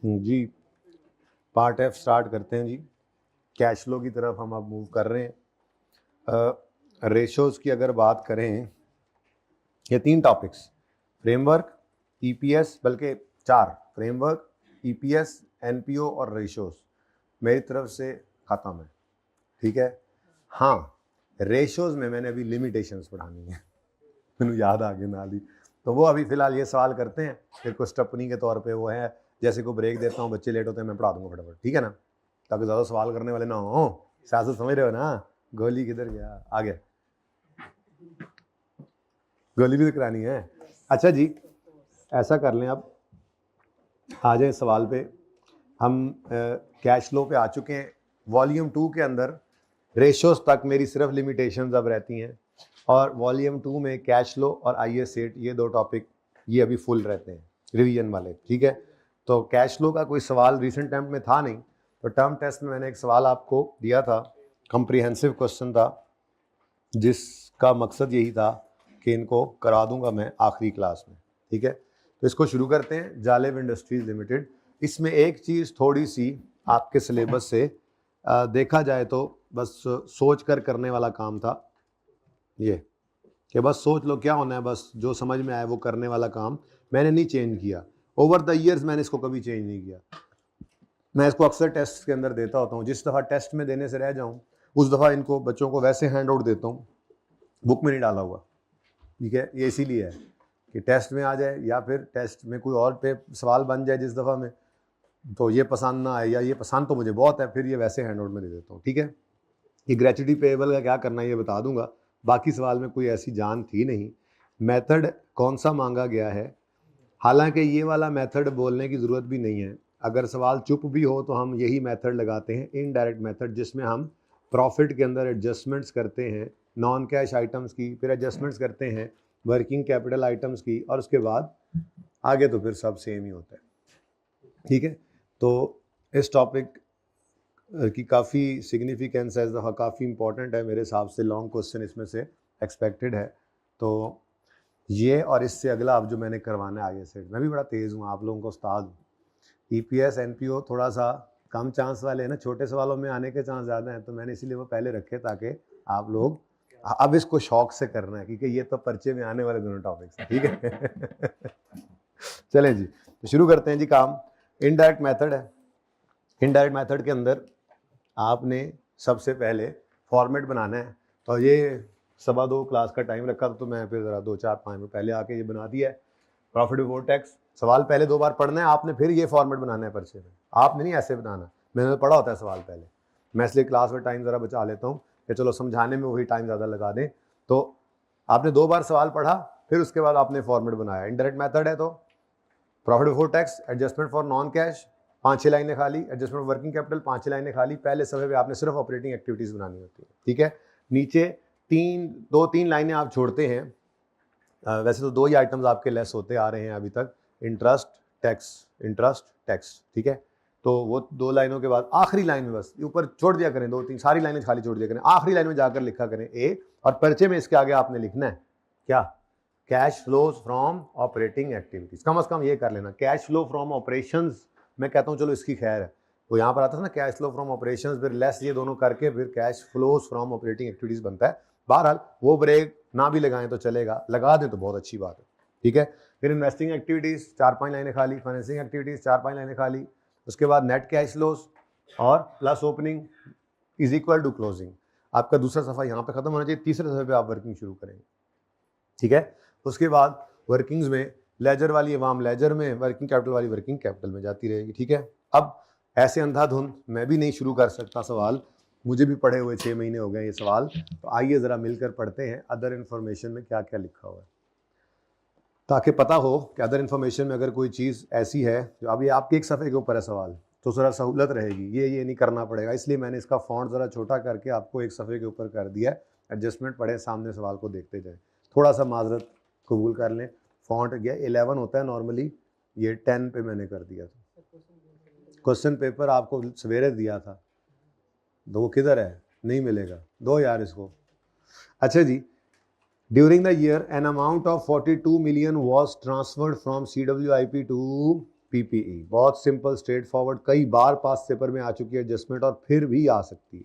जी, part F start करते हैं जी। Cash flow की तरफ हम अब मूव कर रहे हैं। रेशोज़ की अगर बात करें, ये 3 टॉपिक्स, फ्रेमवर्क, ईपीएस, बल्कि 4, फ्रेमवर्क, ईपीएस, एनपीओ और रेशोज़ मेरी तरफ से ख़त्म है, ठीक है। हाँ, रेशोज़ में मैंने अभी लिमिटेशंस पढ़ानी है मैंने याद आ गई नाल ही, तो वो अभी फ़िलहाल ये सवाल करते हैं, फिर कुछ स्टपनी के तौर पे वो है, जैसे को ब्रेक देता हूँ, बच्चे लेट होते हैं, मैं पढ़ा दूंगा फटाफट, ठीक है ना, ताकि ज़्यादा सवाल करने वाले ना हो। सियासत समझ रहे हो ना, गोली किधर गया, आ गया, गोली भी तो करानी है। अच्छा जी, ऐसा कर लें, अब आ जाए सवाल पे। हम कैश फ्लो पे आ चुके हैं। वॉल्यूम 2 के अंदर रेशोज़ तक मेरी सिर्फ लिमिटेशंस अब रहती हैं, और वॉल्यूम 2 में कैश फ्लो और आईएस सेट, ये 2 टॉपिक ये अभी फुल रहते हैं, रिवीजन वाले, ठीक है। तो कैश फ्लो का कोई सवाल रिसेंट टाइम में था नहीं, तो टर्म टेस्ट में मैंने एक सवाल आपको दिया था, कंप्रीहेंसिव क्वेश्चन था, जिसका मकसद यही था कि इनको करा दूंगा मैं आखिरी क्लास में, ठीक है। तो इसको शुरू करते हैं। जालिब इंडस्ट्रीज लिमिटेड, इसमें एक चीज़ थोड़ी सी आपके सिलेबस से देखा जाए तो बस सोच कर करने वाला काम था, ये कि बस सोच लो क्या होना है, बस जो समझ में आए वो करने वाला काम मैंने नहीं चेंज किया। ओवर द ईयर्स मैंने इसको कभी चेंज नहीं किया। मैं इसको अक्सर टेस्ट के अंदर देता होता हूँ, जिस दफ़ा टेस्ट में देने से रह जाऊँ उस दफ़ा इनको बच्चों को वैसे हैंड आउट देता हूँ, बुक में नहीं डाला हुआ, ठीक है। ये इसीलिए है कि टेस्ट में आ जाए, या फिर टेस्ट में कोई और पे सवाल बन जाए जिस दफ़ा में, तो ये पसंद ना आए, या ये पसंद तो मुझे बहुत है, फिर ये वैसे हैंड आउट में दे देता हूँ, ठीक है। ये ग्रेचुटी पेएबल का क्या करना है ये बता दूंगा, बाकी सवाल में कोई ऐसी जान थी नहीं। मेथड कौन सा मांगा गया है, हालांकि ये वाला मेथड बोलने की ज़रूरत भी नहीं है, अगर सवाल चुप भी हो तो हम यही मेथड लगाते हैं, इनडायरेक्ट मेथड, जिसमें हम प्रॉफिट के अंदर एडजस्टमेंट्स करते हैं, नॉन कैश आइटम्स की, फिर एडजस्टमेंट्स करते हैं वर्किंग कैपिटल आइटम्स की, और उसके बाद आगे तो फिर सब सेम ही होता है, ठीक है। तो इस टॉपिक की काफ़ी सिग्निफिकेंस है, इस दफ़ा काफ़ी इंपॉर्टेंट है मेरे हिसाब से, लॉन्ग क्वेश्चन इसमें से एक्सपेक्टेड है। तो ये और इससे अगला अब जो मैंने करवाना है आगे से, मैं भी बड़ा तेज़ हूँ, आप लोगों को उस्ताद हूँ। ईपीएस एनपीओ थोड़ा सा कम चांस वाले हैं ना, छोटे सवालों में आने के चांस ज़्यादा हैं, तो मैंने इसीलिए वो पहले रखे ताकि आप लोग अब इसको शौक से करना है, क्योंकि ये तो पर्चे में आने वाले दोनों टॉपिक्स हैं, ठीक है। चलें जी, तो शुरू करते हैं जी काम। इनडायरेक्ट मेथड है। इनडायरेक्ट मेथड के अंदर आपने सबसे पहले फॉर्मेट बनाना है, तो ये 2:15 क्लास का टाइम रखा था, तो मैं फिर ज़रा 2-4-5 मिनट पहले आके ये बना दिया है। प्रॉफिट बिफोर टैक्स सवाल पहले 2 बार पढ़ना है आपने, फिर ये फॉर्मेट बनाना है पर्चे में, आपने नहीं ऐसे बनाना, मैंने तो पढ़ा होता है सवाल पहले, मैं इसलिए क्लास में टाइम ज़रा बचा लेता हूँ कि चलो समझाने में वही टाइम ज़्यादा लगा दें। तो आपने 2 बार सवाल पढ़ा, फिर उसके बाद आपने फॉर्मेट बनाया। इनडायरेक्ट मेथड है तो profit before tax, adjustment for non cash, 5-6 लाइनें खाली, एडजस्टमेंट वर्किंग कैपिटल 5-6 लाइनें खाली, पहले सफ़े पे आपने सिर्फ ऑपरेटिंग एक्टिविटीज़ बनानी होती है, ठीक है। नीचे 2-3 लाइनें आप छोड़ते हैं, वैसे तो 2 ही आइटम्स आपके लेस होते आ रहे हैं अभी तक, इंटरेस्ट टैक्स, ठीक है। तो वो 2 लाइनों के बाद आखिरी लाइन में बस ऊपर छोड़ दिया करें, 2-3 सारी लाइनें खाली छोड़ दिया करें, आखिरी लाइन में जाकर लिखा करें ए, और पर्चे में इसके आगे आपने लिखना है क्या, cash flows from operating activities, कम से कम ये कर लेना, कैश फ्लो फ्रॉम ऑपरेशंस। मैं कहता हूँ चलो इसकी खैर है, वो यहाँ पर आता था ना कैश फ्लो फ्रॉम ऑपरेशंस, फिर लेस ये दोनों करके फिर cash flows from operating activities बनता है। बहरहाल वो ब्रेक ना भी लगाएं तो चलेगा, लगा दें तो बहुत अच्छी बात है, ठीक है। फिर इन्वेस्टिंग एक्टिविटीज़ 4-5 लाइनें खाली, फाइनेंसिंग एक्टिविटीज़ 4-5 लाइनें खाली, उसके बाद नेट कैश फ्लोज और plus opening is equal to closing. आपका दूसरा सफ़ा यहाँ पे खत्म होना चाहिए, तीसरे सफ़े पे आप वर्किंग शुरू करेंगे, ठीक है। उसके बाद वर्किंग्स में लेजर वाली अवाम लेजर में, वर्किंग कैपिटल वाली वर्किंग कैपिटल में जाती रहेगी, ठीक है। अब ऐसे अंधाधुंध मैं भी नहीं शुरू कर सकता सवाल, मुझे भी पढ़े हुए 6 महीने हो गए ये सवाल, तो आइए ज़रा मिलकर पढ़ते हैं अदर इन्फॉर्मेशन में क्या क्या लिखा हुआ है, ताकि पता हो कि अदर इन्फॉर्मेशन में अगर कोई चीज़ ऐसी है जो अभी आपके एक सफ़े के ऊपर है सवाल, तो ज़रा सहूलत रहेगी, ये नहीं करना पड़ेगा, इसलिए मैंने इसका फॉन्ट ज़रा छोटा करके आपको एक सफ़े के ऊपर कर दिया है। एडजस्टमेंट पढ़े, सामने सवाल को देखते जाए, थोड़ा सा माजरत कबूल कर लें। फॉन्ट गया 11 होता है नॉर्मली, ये 10 पे मैंने कर दिया था। क्वेश्चन पेपर आपको सवेरे दिया था, तो वो किधर है, नहीं मिलेगा, दो यार इसको। अच्छा जी, during the year an amount of 42 million was transferred from CWIP to PPE, बहुत सिंपल स्ट्रेट फॉरवर्ड, कई बार पास पेपर में आ चुकी है एडजस्टमेंट और फिर भी आ सकती है,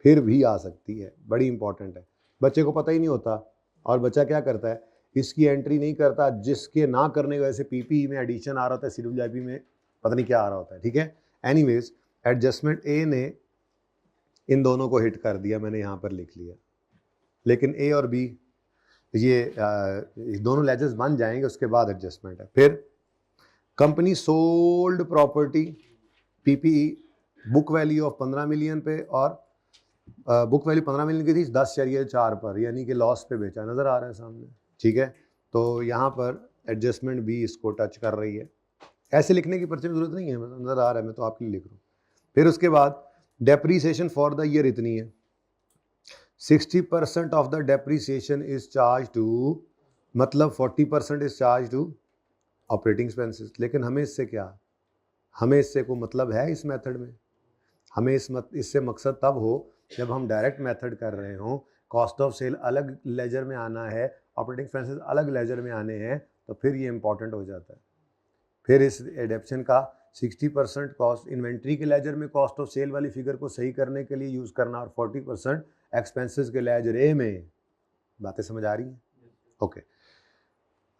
फिर भी आ सकती है, बड़ी इंपॉर्टेंट है। बच्चे को पता ही नहीं होता और बच्चा क्या करता है, इसकी एंट्री नहीं करता, जिसके ना करने की वजह से पीपीई में एडिशन आ रहा होता है, सीडब्ल्यूआईपी में पता नहीं क्या आ रहा होता है, ठीक है। एनीवेज एडजस्टमेंट ए ने इन दोनों को हिट कर दिया, मैंने यहाँ पर लिख लिया, लेकिन ए और बी ये दोनों लेजर्स बन जाएंगे, उसके बाद एडजस्टमेंट है। फिर company sold property, PPE, book value of 15 million पे, और बुक वैल्यू 15 मिलियन की थी, 10.4 पर, यानी कि लॉस पे बेचा, नज़र आ रहा है सामने, ठीक है। तो यहाँ पर एडजस्टमेंट भी इसको टच कर रही है। ऐसे लिखने की पर्चे में जरूरत नहीं है, नज़र आ रहा है, मैं तो आपके लिए लिख रहा हूँ। फिर उसके बाद डेप्रीसिएशन फॉर द ईयर इतनी है, 60% of the depreciation is charge to, मतलब 40% is charge to operating expenses. लेकिन हमें इससे क्या, हमें इससे कोई मतलब है इस मेथड में? हमें इससे मकसद तब हो जब हम डायरेक्ट मेथड कर रहे हों, कॉस्ट ऑफ सेल अलग लेजर में आना है, ऑपरेटिंग एक्सपेंसेस अलग लेजर में आने हैं, तो फिर ये इंपॉर्टेंट हो जाता है। फिर इस एडेप्शन का 60% कॉस्ट इन्वेंट्री के लेजर में कॉस्ट ऑफ सेल वाली फिगर को सही करने के लिए यूज़ करना, और 40% एक्सपेंसेस के लेजर ए में। बातें समझ आ रही हैं? ओके।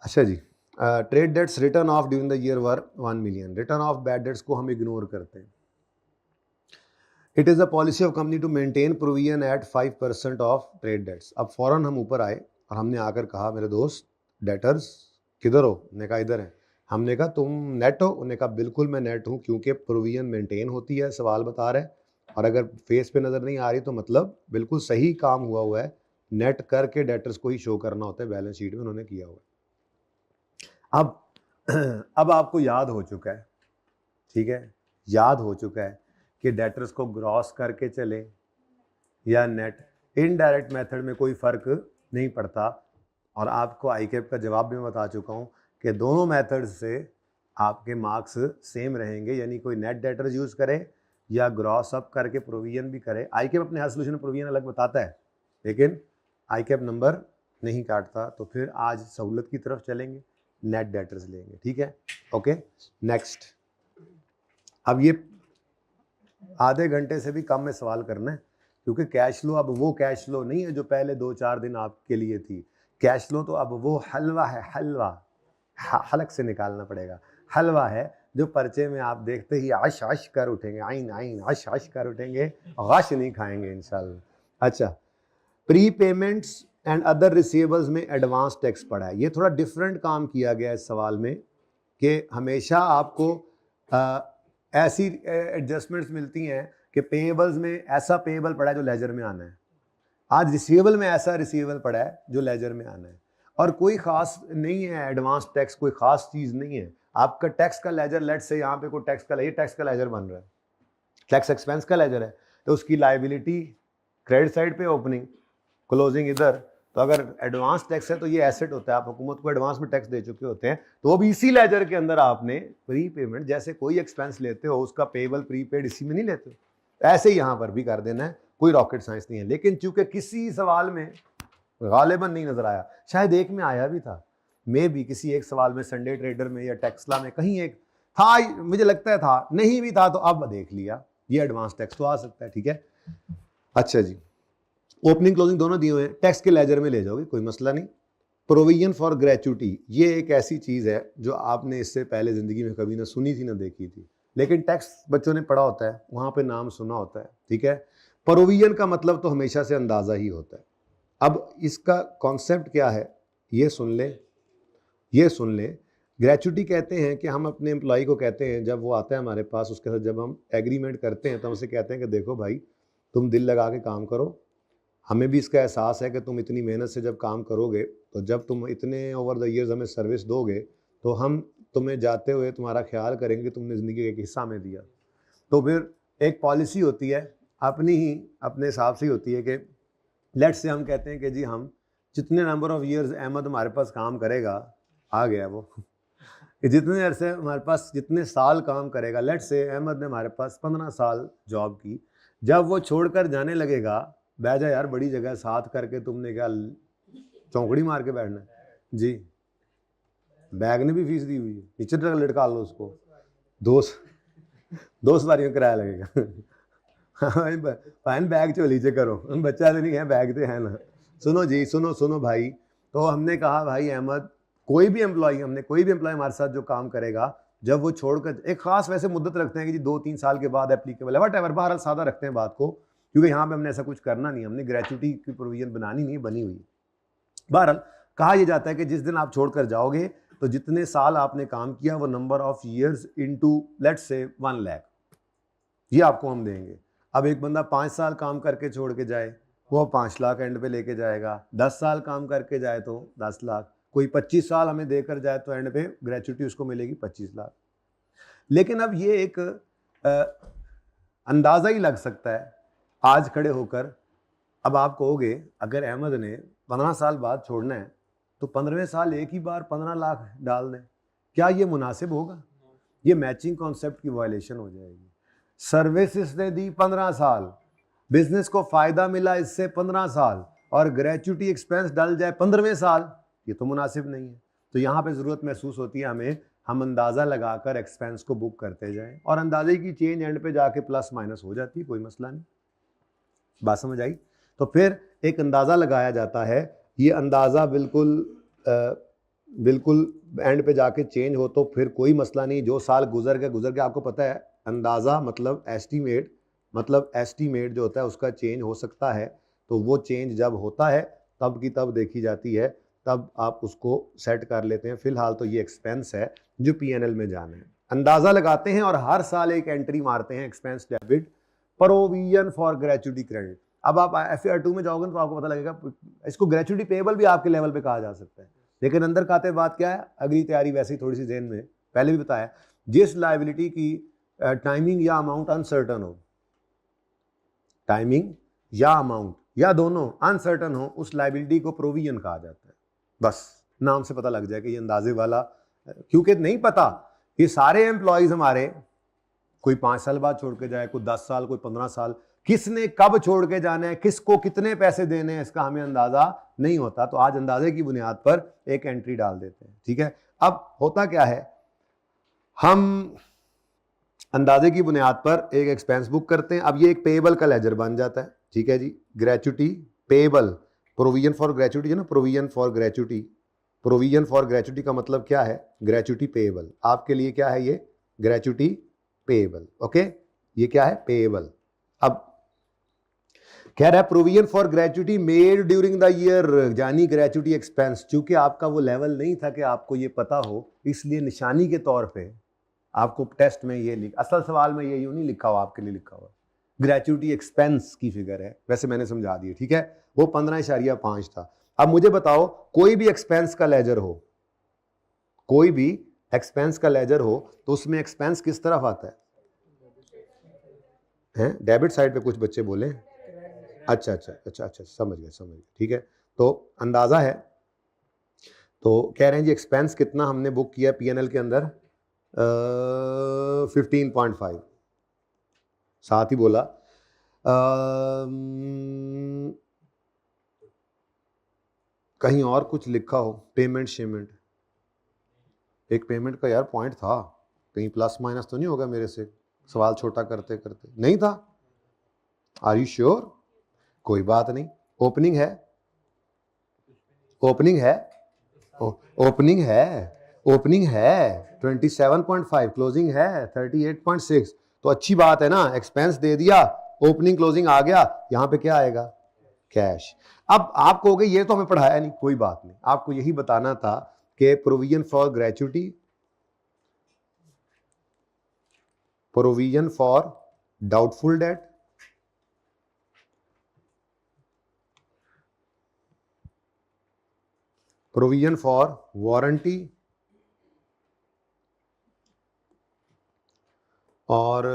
अच्छा जी, trade debts written off during the year were 1 million. Written off bad debts को हम इग्नोर करते हैं। It is the policy of company to maintain provision at 5% of trade debts. अब फौरन हम ऊपर आए और हमने आकर कहा, मेरे दोस्त डेटर्स किधर हो? उन्होंने कहा इधर है। हमने कहा तुम नेट हो? उन्होंने कहा बिल्कुल मैं नेट हूँ, क्योंकि प्रोविजन मेंटेन होती है, सवाल बता रहे हैं, और अगर फेस पे नज़र नहीं आ रही तो मतलब बिल्कुल सही काम हुआ है, नेट करके डेटर्स को ही शो करना होता है, बैलेंस शीट में उन्होंने किया हुआ है। अब आपको याद हो चुका है, ठीक है, याद हो चुका है कि डेटर्स को ग्रॉस करके चले या नेट। इनडायरेक्ट मेथड में कोई फ़र्क नहीं पड़ता, और आपको आईकैप का जवाब भी मैं बता चुका हूँ कि दोनों मेथड्स से आपके मार्क्स सेम रहेंगे, यानी कोई नेट डेटर्स यूज़ करे या ग्रॉस अप करके प्रोविजन भी करे। आईकैप अपने हर सोल्यूशन में प्रोविजन अलग बताता है, लेकिन आईकैप नंबर नहीं काटता। तो फिर आज सहूलत की तरफ चलेंगे, नेट डेटर्स लेंगे, ठीक है। Okay, next. अब ये आधे घंटे से भी कम में सवाल करना है, क्योंकि कैश फ्लो अब वो कैश फ्लो नहीं है जो पहले 2-4 दिन आपके लिए थी। कैश फ्लो तो अब वो हलवा है, हलवा, हलक से निकालना पड़ेगा। हलवा है जो पर्चे में आप देखते ही आश आश कर उठेंगे, आइन आइन आश आश कर उठेंगे, गाश नहीं खाएंगे इंशाल्लाह। अच्छा, pre payments and other receivables में एडवांस टैक्स पड़ा है। ये थोड़ा डिफरेंट काम किया गया है इस सवाल में, कि हमेशा आपको ऐसी एडजस्टमेंट्स मिलती हैं कि पेएबल्स में ऐसा पेएबल पड़ा है जो लेजर में आना है, आज रिसीवेबल में ऐसा रिसीवेबल पड़ा है जो लेजर में आना है, और कोई खास नहीं है एडवांस टैक्स, कोई खास चीज़ नहीं है। आपका टैक्स का लेजर, लेट से यहाँ पे कोई टैक्स का, ये टैक्स का लेजर बन रहा है, टैक्स एक्सपेंस का लेजर है, तो उसकी लाइबिलिटी क्रेडिट साइड पे ओपनिंग, क्लोजिंग इधर। तो अगर एडवांस टैक्स है तो ये एसेट होता है, आप हुकूमत को एडवांस में टैक्स दे चुके होते हैं, तो वो भी इसी लेजर के अंदर आपने प्री पेमेंट, जैसे कोई एक्सपेंस लेते हो उसका पेबल प्रीपेड इसी में नहीं लेते, ऐसे ही यहाँ पर भी कर देना है, कोई रॉकेट साइंस नहीं है। लेकिन चूंकि किसी सवाल में गालिबन नहीं नजर आया, शायद एक में आया भी था, मे भी किसी एक सवाल में, संडे ट्रेडर में या टेक्सला में कहीं एक था, मुझे लगता है था, नहीं भी था तो अब देख लिया, ये एडवांस टैक्स तो आ सकता है, ठीक है। अच्छा जी, ओपनिंग क्लोजिंग दोनों दिए हुए हैं, टैक्स के लेजर में ले जाओगे, कोई मसला नहीं। प्रोविजन फॉर ग्रेचुटी, ये एक ऐसी चीज़ है जो आपने इससे पहले ज़िंदगी में कभी ना सुनी थी ना देखी थी, लेकिन टैक्स बच्चों ने पढ़ा होता है, वहाँ पे नाम सुना होता है, ठीक है। प्रोविजन का मतलब तो हमेशा से अंदाज़ा ही होता है। अब इसका कॉन्सेप्ट क्या है, ये सुन ले, ये सुन ले। ग्रेचुटी कहते हैं कि हम अपने एम्प्लॉय को कहते हैं, जब वो आता है हमारे पास, उसके साथ जब हम एग्रीमेंट करते हैं तो हम उसे कहते हैं कि देखो भाई, तुम दिल लगा के काम करो, हमें भी इसका एहसास है कि तुम इतनी मेहनत से जब काम करोगे, तो जब तुम इतने ओवर द ईयर्स हमें सर्विस दोगे, तो हम तुम्हें जाते हुए तुम्हारा ख्याल करेंगे, तुमने ज़िंदगी का एक हिस्सा में दिया। तो फिर एक पॉलिसी होती है, अपनी ही अपने हिसाब से ही होती है, कि लेट से हम कहते हैं कि जी हम जितने नंबर ऑफ ईयर्स अहमद हमारे पास काम करेगा, आ गया वो कि जितने अरसे हमारे पास, जितने साल काम करेगा, लेट से अहमद ने हमारे पास 15 साल जॉब की, जब वो छोड़कर जाने लगेगा, बैठ जा यार, बड़ी जगह साथ करके तुमने क्या चौंकड़ी मार के बैठना है जी। बैग ने भी फीस दी हुई है, नीचे तक लटका लो उसको, दो सवारियों किराया लगेगा। फाइन बैग चो लीजिए करो, बच्चा तो नहीं है, बैग तो है ना। सुनो जी, सुनो भाई, तो हमने कहा भाई अहमद, कोई भी एम्प्लॉय हमारे साथ जो काम करेगा, जब वो छोड़कर एक खास वैसे मुद्दत रखते हैं कि जी 2-3 साल के बाद एप्लीकेबल है, वट एवर, बहरहाल सादा रखते हैं बात को, क्योंकि यहाँ पे हमने ऐसा कुछ करना नहीं, हमने ग्रेचुटी की प्रोविजन बनानी नहीं, बनी हुई। बहरहाल कहा यह जाता है कि जिस दिन आप छोड़कर जाओगे तो जितने साल आपने काम किया वो number of years into let's say 1 lakh, ये आपको हम देंगे। अब एक बंदा 5 साल काम करके छोड़ के जाए, वो 5 लाख एंड पे लेके जाएगा। 10 साल काम करके जाए तो 10 लाख, कोई 25 साल हमें देकर जाए तो एंड पे ग्रेचुटी उसको मिलेगी 25 लाख। लेकिन अब ये एक अंदाज़ा ही लग सकता है आज खड़े होकर। अब आप कहोगे अगर अहमद ने 15 साल बाद छोड़ना है तो 15वें साल एक ही बार 15 लाख डाल दें, क्या ये मुनासिब होगा? ये मैचिंग कॉन्सेप्ट की वायलेशन हो जाएगी। सर्विसेज ने दी 15 साल, बिजनेस को फायदा मिला इससे 15 साल, और ग्रेचुटी एक्सपेंस डल जाए 15वें साल, ये तो मुनासिब नहीं है। तो यहाँ पे ज़रूरत महसूस होती है हमें, हम अंदाज़ा लगाकर एक्सपेंस को बुक करते जाएं, और अंदाजे की चेंज एंड पे जाके प्लस माइनस हो जाती है, कोई मसला नहीं। बात समझ आई? तो फिर एक अंदाज़ा लगाया जाता है, ये अंदाज़ा बिल्कुल एंड पे जाके चेंज हो तो फिर कोई मसला नहीं, जो साल गुजर गया। आपको पता है अंदाज़ा मतलब एस्टीमेट जो होता है उसका चेंज हो सकता है, तो वो चेंज जब होता है तब की तब देखी जाती है, तब आप उसको सेट कर लेते हैं। फिलहाल तो ये एक्सपेंस है जो पीएनएल में जाना है, अंदाज़ा लगाते हैं और हर साल एक एंट्री मारते हैं, expense debit provision for gratuity credit. अब आप FR2 में जाओगे तो आपको पता लगेगा, इसको ग्रेचुटी पेबल भी आपके लेवल पे कहा जा सकता है, लेकिन अंदर खाते बात क्या है, अगली तैयारी वैसे ही थोड़ी सी ज़हन में, पहले भी बताया, जिस लायबिलिटी की टाइमिंग या अमाउंट अनसर्टन हो, टाइमिंग या अमाउंट या दोनों अनसर्टन हो, उस लायबिलिटी को प्रोविजन कहा जाता है। बस नाम से पता लग जाए कि ये अंदाजे वाला, क्योंकि नहीं पता कि सारे एम्प्लॉयज़ हमारे, कोई 5 साल बाद छोड़ के जाए, कोई 10 साल, कोई 15 साल, किसने कब छोड़ के जाना है, किसको कितने पैसे देने हैं, इसका हमें अंदाजा नहीं होता। तो आज अंदाजे की बुनियाद पर एक एंट्री डाल देते हैं, ठीक है। अब होता क्या है, हम अंदाजे की बुनियाद पर एक एक्सपेंस बुक करते हैं। अब ये एक पेएबल का लेजर बन जाता है, ठीक है जी। Gratuity payable, provision for gratuity है ना, प्रोविजन फॉर ग्रेचुटी का मतलब क्या है, ग्रेचुटी पेएबल। आपके लिए क्या है ये, ग्रेचुटी पेएबल, ओके, ये क्या है, पेएबल। अब कह रहा है provision for gratuity made during the year, यानी ग्रेचुटी एक्सपेंस, चूंकि आपका वो लेवल नहीं था कि आपको ये पता हो, इसलिए निशानी के तौर पे आपको टेस्ट में ये असल सवाल में ये यूं नहीं लिखा हुआ, आपके लिए लिखा हुआ ग्रेचुटी एक्सपेंस की फिगर है, वैसे मैंने समझा दी, ठीक है। वो 15.5 था। अब मुझे बताओ, कोई भी एक्सपेंस का लेजर हो, कोई भी एक्सपेंस का लेजर हो, तो उसमें एक्सपेंस किस तरफ आता है? डेबिट साइड पे कुछ बच्चे बोले, अच्छा, समझ गए, ठीक है। तो अंदाजा है, तो कह रहे हैं जी एक्सपेंस कितना हमने बुक किया पीएनएल के अंदर, 15.5, साथ ही बोला कहीं और कुछ लिखा हो, पेमेंट शेमेंट, एक पेमेंट का यार पॉइंट था, कहीं प्लस माइनस तो नहीं होगा मेरे से सवाल छोटा करते करते, नहीं था? Are you sure? कोई बात नहीं, ओपनिंग है 27.5, क्लोजिंग है 38.6, तो अच्छी बात है ना, एक्सपेंस दे दिया, ओपनिंग क्लोजिंग आ गया, यहां पे क्या आएगा, कैश। अब आप कहोगे ये तो हमें पढ़ाया नहीं, कोई बात नहीं, आपको यही बताना था कि provision for gratuity, provision for doubtful debt, provision for warranty, और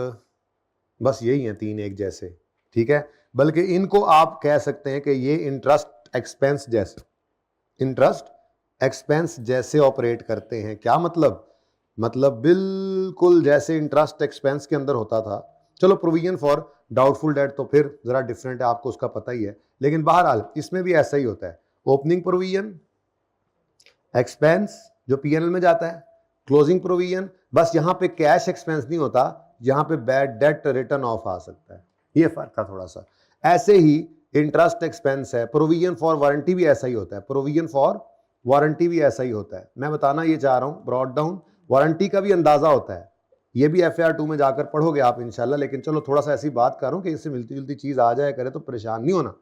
बस यही है, 3 एक जैसे, ठीक है। बल्कि इनको आप कह सकते हैं कि ये इंटरेस्ट एक्सपेंस जैसे ऑपरेट करते हैं। क्या मतलब बिल्कुल जैसे इंटरेस्ट एक्सपेंस के अंदर होता था। चलो प्रोविजन फॉर डाउटफुल डेट तो फिर जरा डिफरेंट है, आपको उसका पता ही है, लेकिन बहरहाल इसमें भी ऐसा ही होता है, ओपनिंग प्रोविजन, एक्सपेंस, जो पीएनएल में जाता है। क्लोजिंग प्रोविजन, बस यहाँ पे कैश एक्सपेंस नहीं होता, यहाँ पे बैड डेट रिटर्न ऑफ आ सकता है, ये फर्क था थोड़ा सा। ऐसे ही इंटरेस्ट एक्सपेंस है, प्रोविजन फॉर वारंटी भी ऐसा ही होता है, प्रोविजन फॉर वारंटी भी ऐसा ही होता है। मैं बताना ये चाह रहा हूँ ब्रॉड डाउन, वारंटी का भी अंदाजा होता है, ये भी FAR 2 में जाकर पढ़ोगे आप इंशाल्लाह, लेकिन चलो थोड़ा सा ऐसी बात करूं कि इससे मिलती जुलती चीज आ जाए करे तो परेशान नहीं होना।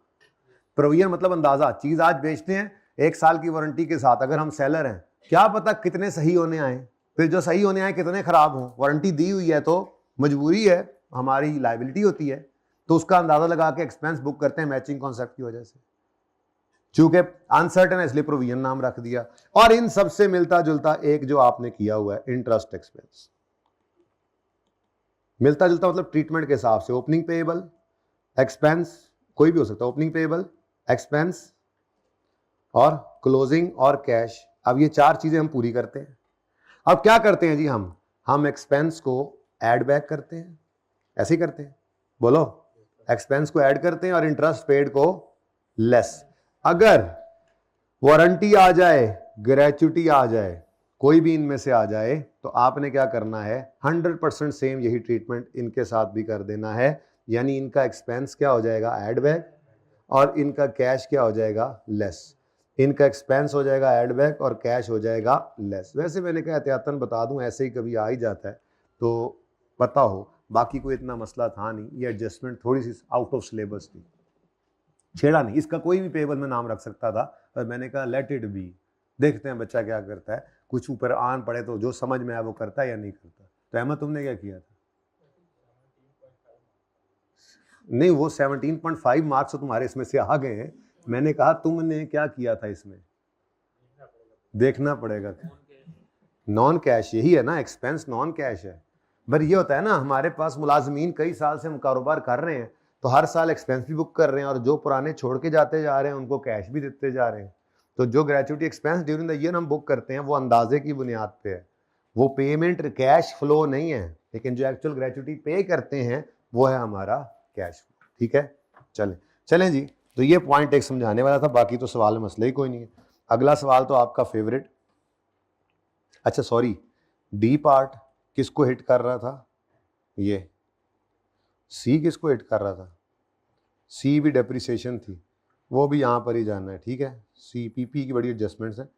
प्रोविजन मतलब अंदाजा, चीज आज बेचते हैं 1 साल की वारंटी के साथ, अगर हम सेलर हैं क्या पता कितने सही होने आए, फिर जो सही होने आए कितने खराब हों। वारंटी दी हुई है तो मजबूरी है, हमारी लायबिलिटी होती है, तो उसका अंदाजा लगा के एक्सपेंस बुक करते हैं मैचिंग कॉन्सेप्ट की वजह से, चूंकि अनसर्टेन इसलिए प्रोविजन नाम रख दिया। और इन सबसे मिलता जुलता एक जो आपने किया हुआ है इंटरेस्ट एक्सपेंस, मिलता जुलता मतलब ट्रीटमेंट के हिसाब से, ओपनिंग पेएबल एक्सपेंस कोई भी हो सकता है, ओपनिंग पेएबल एक्सपेंस और क्लोजिंग और कैश। अब ये 4 चीजें हम पूरी करते हैं। अब क्या करते हैं जी, हम एक्सपेंस को ऐड बैक करते हैं, ऐसे ही करते हैं, बोलो, एक्सपेंस को ऐड करते हैं और इंटरेस्ट पेड को लेस। अगर वारंटी आ जाए, ग्रेच्युटी आ जाए, कोई भी इनमें से आ जाए, तो आपने क्या करना है, 100% सेम यही ट्रीटमेंट इनके साथ भी कर देना है। यानी इनका एक्सपेंस क्या हो जाएगा, ऐड बैक, और इनका कैश क्या हो जाएगा, लेस। इनका एक्सपेंस हो जाएगा ऐड बैक और कैश हो जाएगा लेस। वैसे मैंने कहा एहतियातन बता दूं, ऐसे ही कभी आ ही जाता है तो पता हो, बाकी कोई इतना मसला था नहीं, ये एडजस्टमेंट थोड़ी सी आउट ऑफ सिलेबस थी, छेड़ा नहीं। इसका कोई भी पेबल में नाम रख सकता था, पर मैंने कहा लेट इट बी, देखते हैं बच्चा क्या करता है, कुछ ऊपर आन पड़े तो जो समझ में आया वो करता है या नहीं करता। तो अहमद तुमने क्या किया था? नहीं, वो 17.5 मार्क्स तो तुम्हारे इसमें से आ गए हैं, मैंने कहा तुमने क्या किया था इसमें, देखना पड़ेगा। नॉन कैश यही है ना, एक्सपेंस नॉन कैश है। पर ये होता है ना, हमारे पास मुलाजमीन कई साल से हम कारोबार कर रहे हैं, तो हर साल एक्सपेंस भी बुक कर रहे हैं, और जो पुराने छोड़ के जाते जा रहे हैं उनको कैश भी देते जा रहे हैं। तो जो gratuity expense during the year हम बुक करते हैं वो अंदाजे की बुनियाद पे है, वो पेमेंट कैश फ्लो नहीं है, लेकिन जो एक्चुअल ग्रेच्युटी पे करते हैं वो है हमारा कैश फ्लो। ठीक है, चलें जी। तो ये पॉइंट एक समझाने वाला था, बाकी तो सवाल में मसला ही कोई नहीं है। अगला सवाल तो आपका फेवरेट, अच्छा सॉरी, डी पार्ट किसको हिट कर रहा था, ये सी किसको हिट कर रहा था, सी भी डेप्रिसिएशन थी, वो भी यहाँ पर ही जाना है। ठीक है, सी पीपी की बड़ी एडजस्टमेंट्स हैं।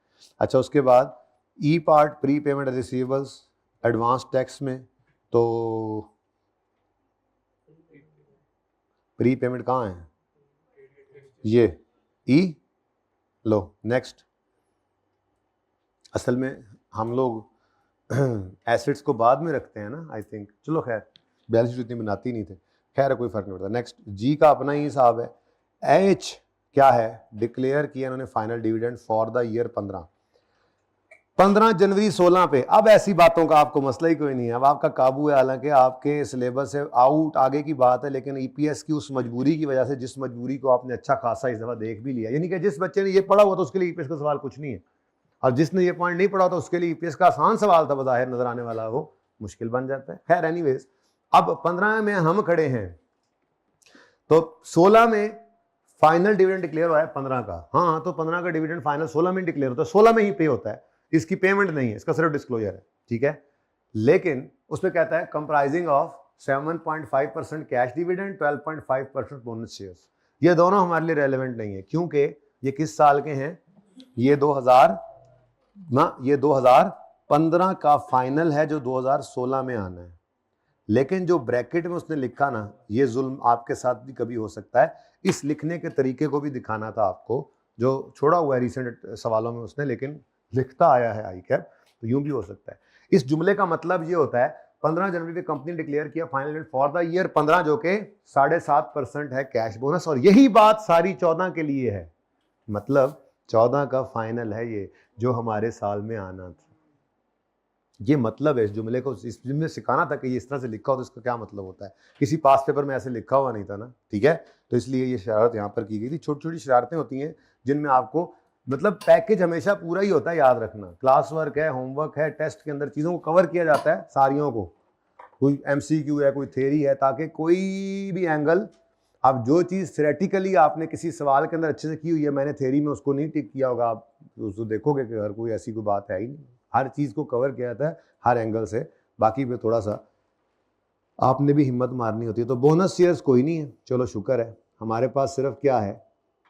अच्छा, उसके बाद E part prepayment receivables advance tax में, तो प्री पेमेंट कहाँ है, ये ई लो। नेक्स्ट, असल में हम लोग एसेट्स को बाद में रखते हैं ना, आई थिंक, चलो खैर बैलेंस शीट इतनी बनाती नहीं थे, खैर कोई फर्क नहीं पड़ता। नेक्स्ट, जी का अपना ही हिसाब है। एच क्या है, डिक्लेयर किया इन्होंने final dividend for the year 15 जनवरी 16 पे। अब ऐसी बातों का आपको मसला ही कोई नहीं है, अब आपका काबू है, हालांकि आपके सिलेबस से आउट आगे की बात है, लेकिन ईपीएस की उस मजबूरी की वजह से, जिस मजबूरी को आपने अच्छा खासा इस दफा देख भी लिया, यानी कि जिस बच्चे ने ये पढ़ा हुआ तो उसके लिए ईपीएस का सवाल कुछ नहीं है, और जिसने ये पॉइंट नहीं पढ़ा तो उसके लिए ईपीएस का आसान सवाल था बज़ाहिर नजर आने वाला, वो मुश्किल बन जाता है। खैर एनीवेज, अब 15 में हम खड़े हैं, तो 16 में फाइनल डिविडेंड डिक्लेयर हुआ है 15 का। हाँ, तो 15 का डिविडेंड फाइनल 16 में डिक्लेयर होता है, 16 में ही पे होता है, इसकी पेमेंट नहीं है, इसका सिर्फ डिस्क्लोजर है। ठीक है, लेकिन उसमें कहता है comprising of 7.5% cash dividend, 12.5% bonus shares. ये दोनों हमारे लिए रेलेवेंट नहीं है, क्योंकि ये किस साल के हैं, ये 2015 का फाइनल है जो 2016 में आना है। लेकिन जो ब्रैकेट में उसने लिखा ना, ये जुल्म आपके साथ भी कभी हो सकता है, इस लिखने के तरीके को भी दिखाना था आपको, जो छोड़ा हुआ है रिसेंट सवालों में उसने, लेकिन लिखता आया है आई कैप, तो यूं भी हो सकता है। इस जुमले का मतलब ये होता है 15 जनवरी को कंपनी डिक्लेयर किया फाइनल फॉर द ईयर 15, जो कि 7.5% है कैश बोनस, और यही बात सारी 14 के लिए है, मतलब 14 का फाइनल है ये जो हमारे साल में आना था। ये मतलब है इस जुमले को, इस जुमले सिखाना था कि ये इस तरह से लिखा हो तो इसका क्या मतलब होता है। किसी पास पेपर में ऐसे लिखा हुआ नहीं था ना, ठीक है, तो इसलिए ये शरारत यहाँ पर की गई थी। छोटी छोटी शरारतें होती हैं जिनमें आपको, मतलब पैकेज हमेशा पूरा ही होता है, याद रखना। क्लास वर्क है, होमवर्क है, टेस्ट के अंदर चीज़ों को कवर किया जाता है सारियों को, कोई एमसीक्यू है, कोई थ्योरी है, ताकि कोई भी एंगल, अब जो चीज़ थ्योरेटिकली आपने किसी सवाल के अंदर अच्छे से की हुई है, मैंने थ्योरी में उसको नहीं टिक किया होगा, आप उसको देखोगे कि हर कोई ऐसी कोई बात है ही नहीं। हर चीज़ को कवर किया जाता है हर एंगल से, बाकी पे थोड़ा सा आपने भी हिम्मत मारनी होती है। तो बोनस शेयर्स कोई नहीं है, चलो शुक्र है। हमारे पास सिर्फ क्या है,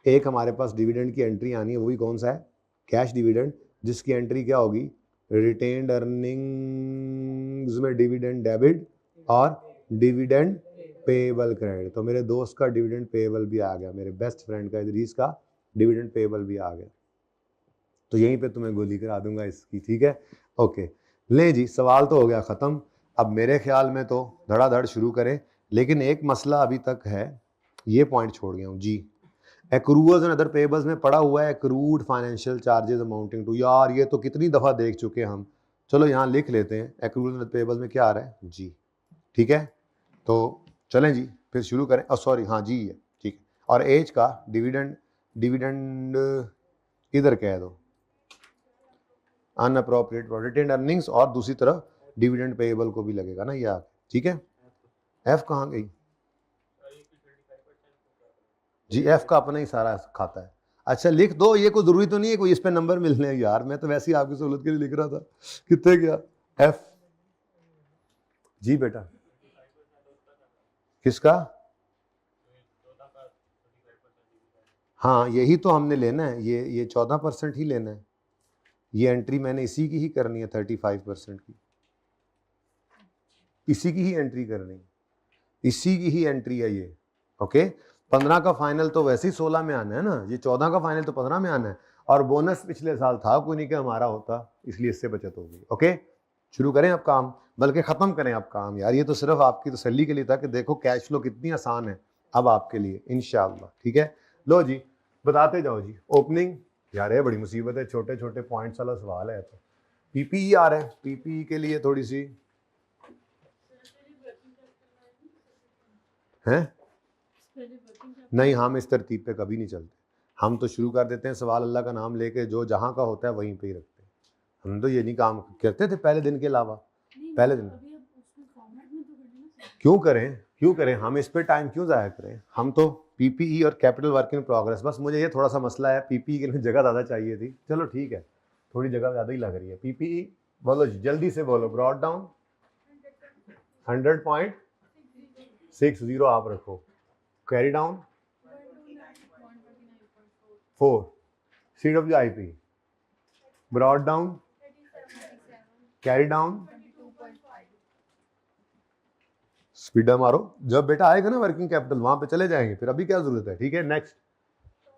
एक हमारे पास डिविडेंड की एंट्री आनी है, वो भी कौन सा है, कैश डिविडेंड, जिसकी एंट्री क्या होगी, रिटेन्ड अर्निंग्स में डिविडेंड डेबिट और डिविडेंड पेएबल क्रेडिट। तो मेरे दोस्त का डिविडेंड पेएबल भी आ गया, मेरे बेस्ट फ्रेंड का इदरीस का डिविडेंड पेएबल भी आ गया। तो यहीं पे तुम्हें गोली करा दूंगा इसकी, ठीक है, ओके। ले जी, सवाल तो हो गया ख़त्म। अब मेरे ख्याल में तो धड़ाधड़ शुरू करें, लेकिन एक मसला अभी तक है, ये पॉइंट छोड़ गया हूँ जी। एक्रूअल्स एंड अदर पेएबल्स में पड़ा हुआ है accrued financial charges amounting to, यार ये तो कितनी दफ़ा देख चुके हैं हम, चलो यहाँ लिख लेते हैं एक्रूअल्स एंड पेएबल्स में क्या आ रहा है जी, ठीक है। तो चलें जी फिर शुरू करें, सॉरी हाँ जी है, ठीक है। और एज का डिविडेंड इधर कह दो, अनअप्रोप्रिएट रिटेन्ड अर्निंग्स, और दूसरी तरफ डिविडेंड पेएबल को भी लगेगा ना ये, ठीक है। एफ कहाँ गई जी, एफ का अपना ही सारा खाता है। अच्छा लिख दो, ये कोई जरूरी तो नहीं है कोई इस पे नंबर मिलने हैं यार, मैं तो वैसे ही आपकी सहूलत के लिए लिख रहा था। कितने गया एफ जी बेटा, किसका, हाँ यही तो हमने लेना है, ये 14% ही लेना है, ये एंट्री मैंने इसी की ही करनी है 35% की, इसी की ही एंट्री करनी है, इसी की ही एंट्री है ये, ओके। 15 का फाइनल तो वैसे ही 16 में आना है ना, ये 14 का फाइनल तो 15 में आना है, और बोनस पिछले साल था कोई नहीं कि हमारा होता, इसलिए इससे बचत हो गई, ओके। शुरू करें अब काम, बल्कि ख़त्म करें अब काम यार, ये तो सिर्फ आपकी तसल्ली के लिए था कि देखो कैश फ्लो कितनी आसान है अब आपके लिए इंशाअल्लाह, ठीक है। लो जी बताते जाओ जी। ओपनिंग, यार ये बड़ी मुसीबत है, छोटे छोटे पॉइंट्स वाला सवाल है। तो पीपीई आ रहा है, पीपीई के लिए थोड़ी सी हैं, नहीं हम इस तरतीब पे कभी नहीं चलते, हम तो शुरू कर देते हैं सवाल अल्लाह का नाम लेके, जो जहाँ का होता है वहीं पे ही रखते हैं, हम तो ये नहीं काम करते थे पहले दिन के अलावा, पहले दिन क्यों करें हम इस पे टाइम क्यों ज़ाया करें, हम तो पीपीई और कैपिटल वर्क इन प्रोग्रेस, बस मुझे ये थोड़ा सा मसला है, पीपीई के लिए जगह ज़्यादा चाहिए थी, चलो ठीक है थोड़ी जगह ज़्यादा ही लग रही है। पीपीई बोलो जल्दी से बोलो, ब्रॉड डाउन 100.60 आप रखो, carry down 4, CWIP brought down, carry down, स्पीडा मारो, जब बेटा आएगा ना वर्किंग कैपिटल वहां पे चले जाएंगे, फिर अभी क्या जरूरत है, ठीक है। नेक्स्ट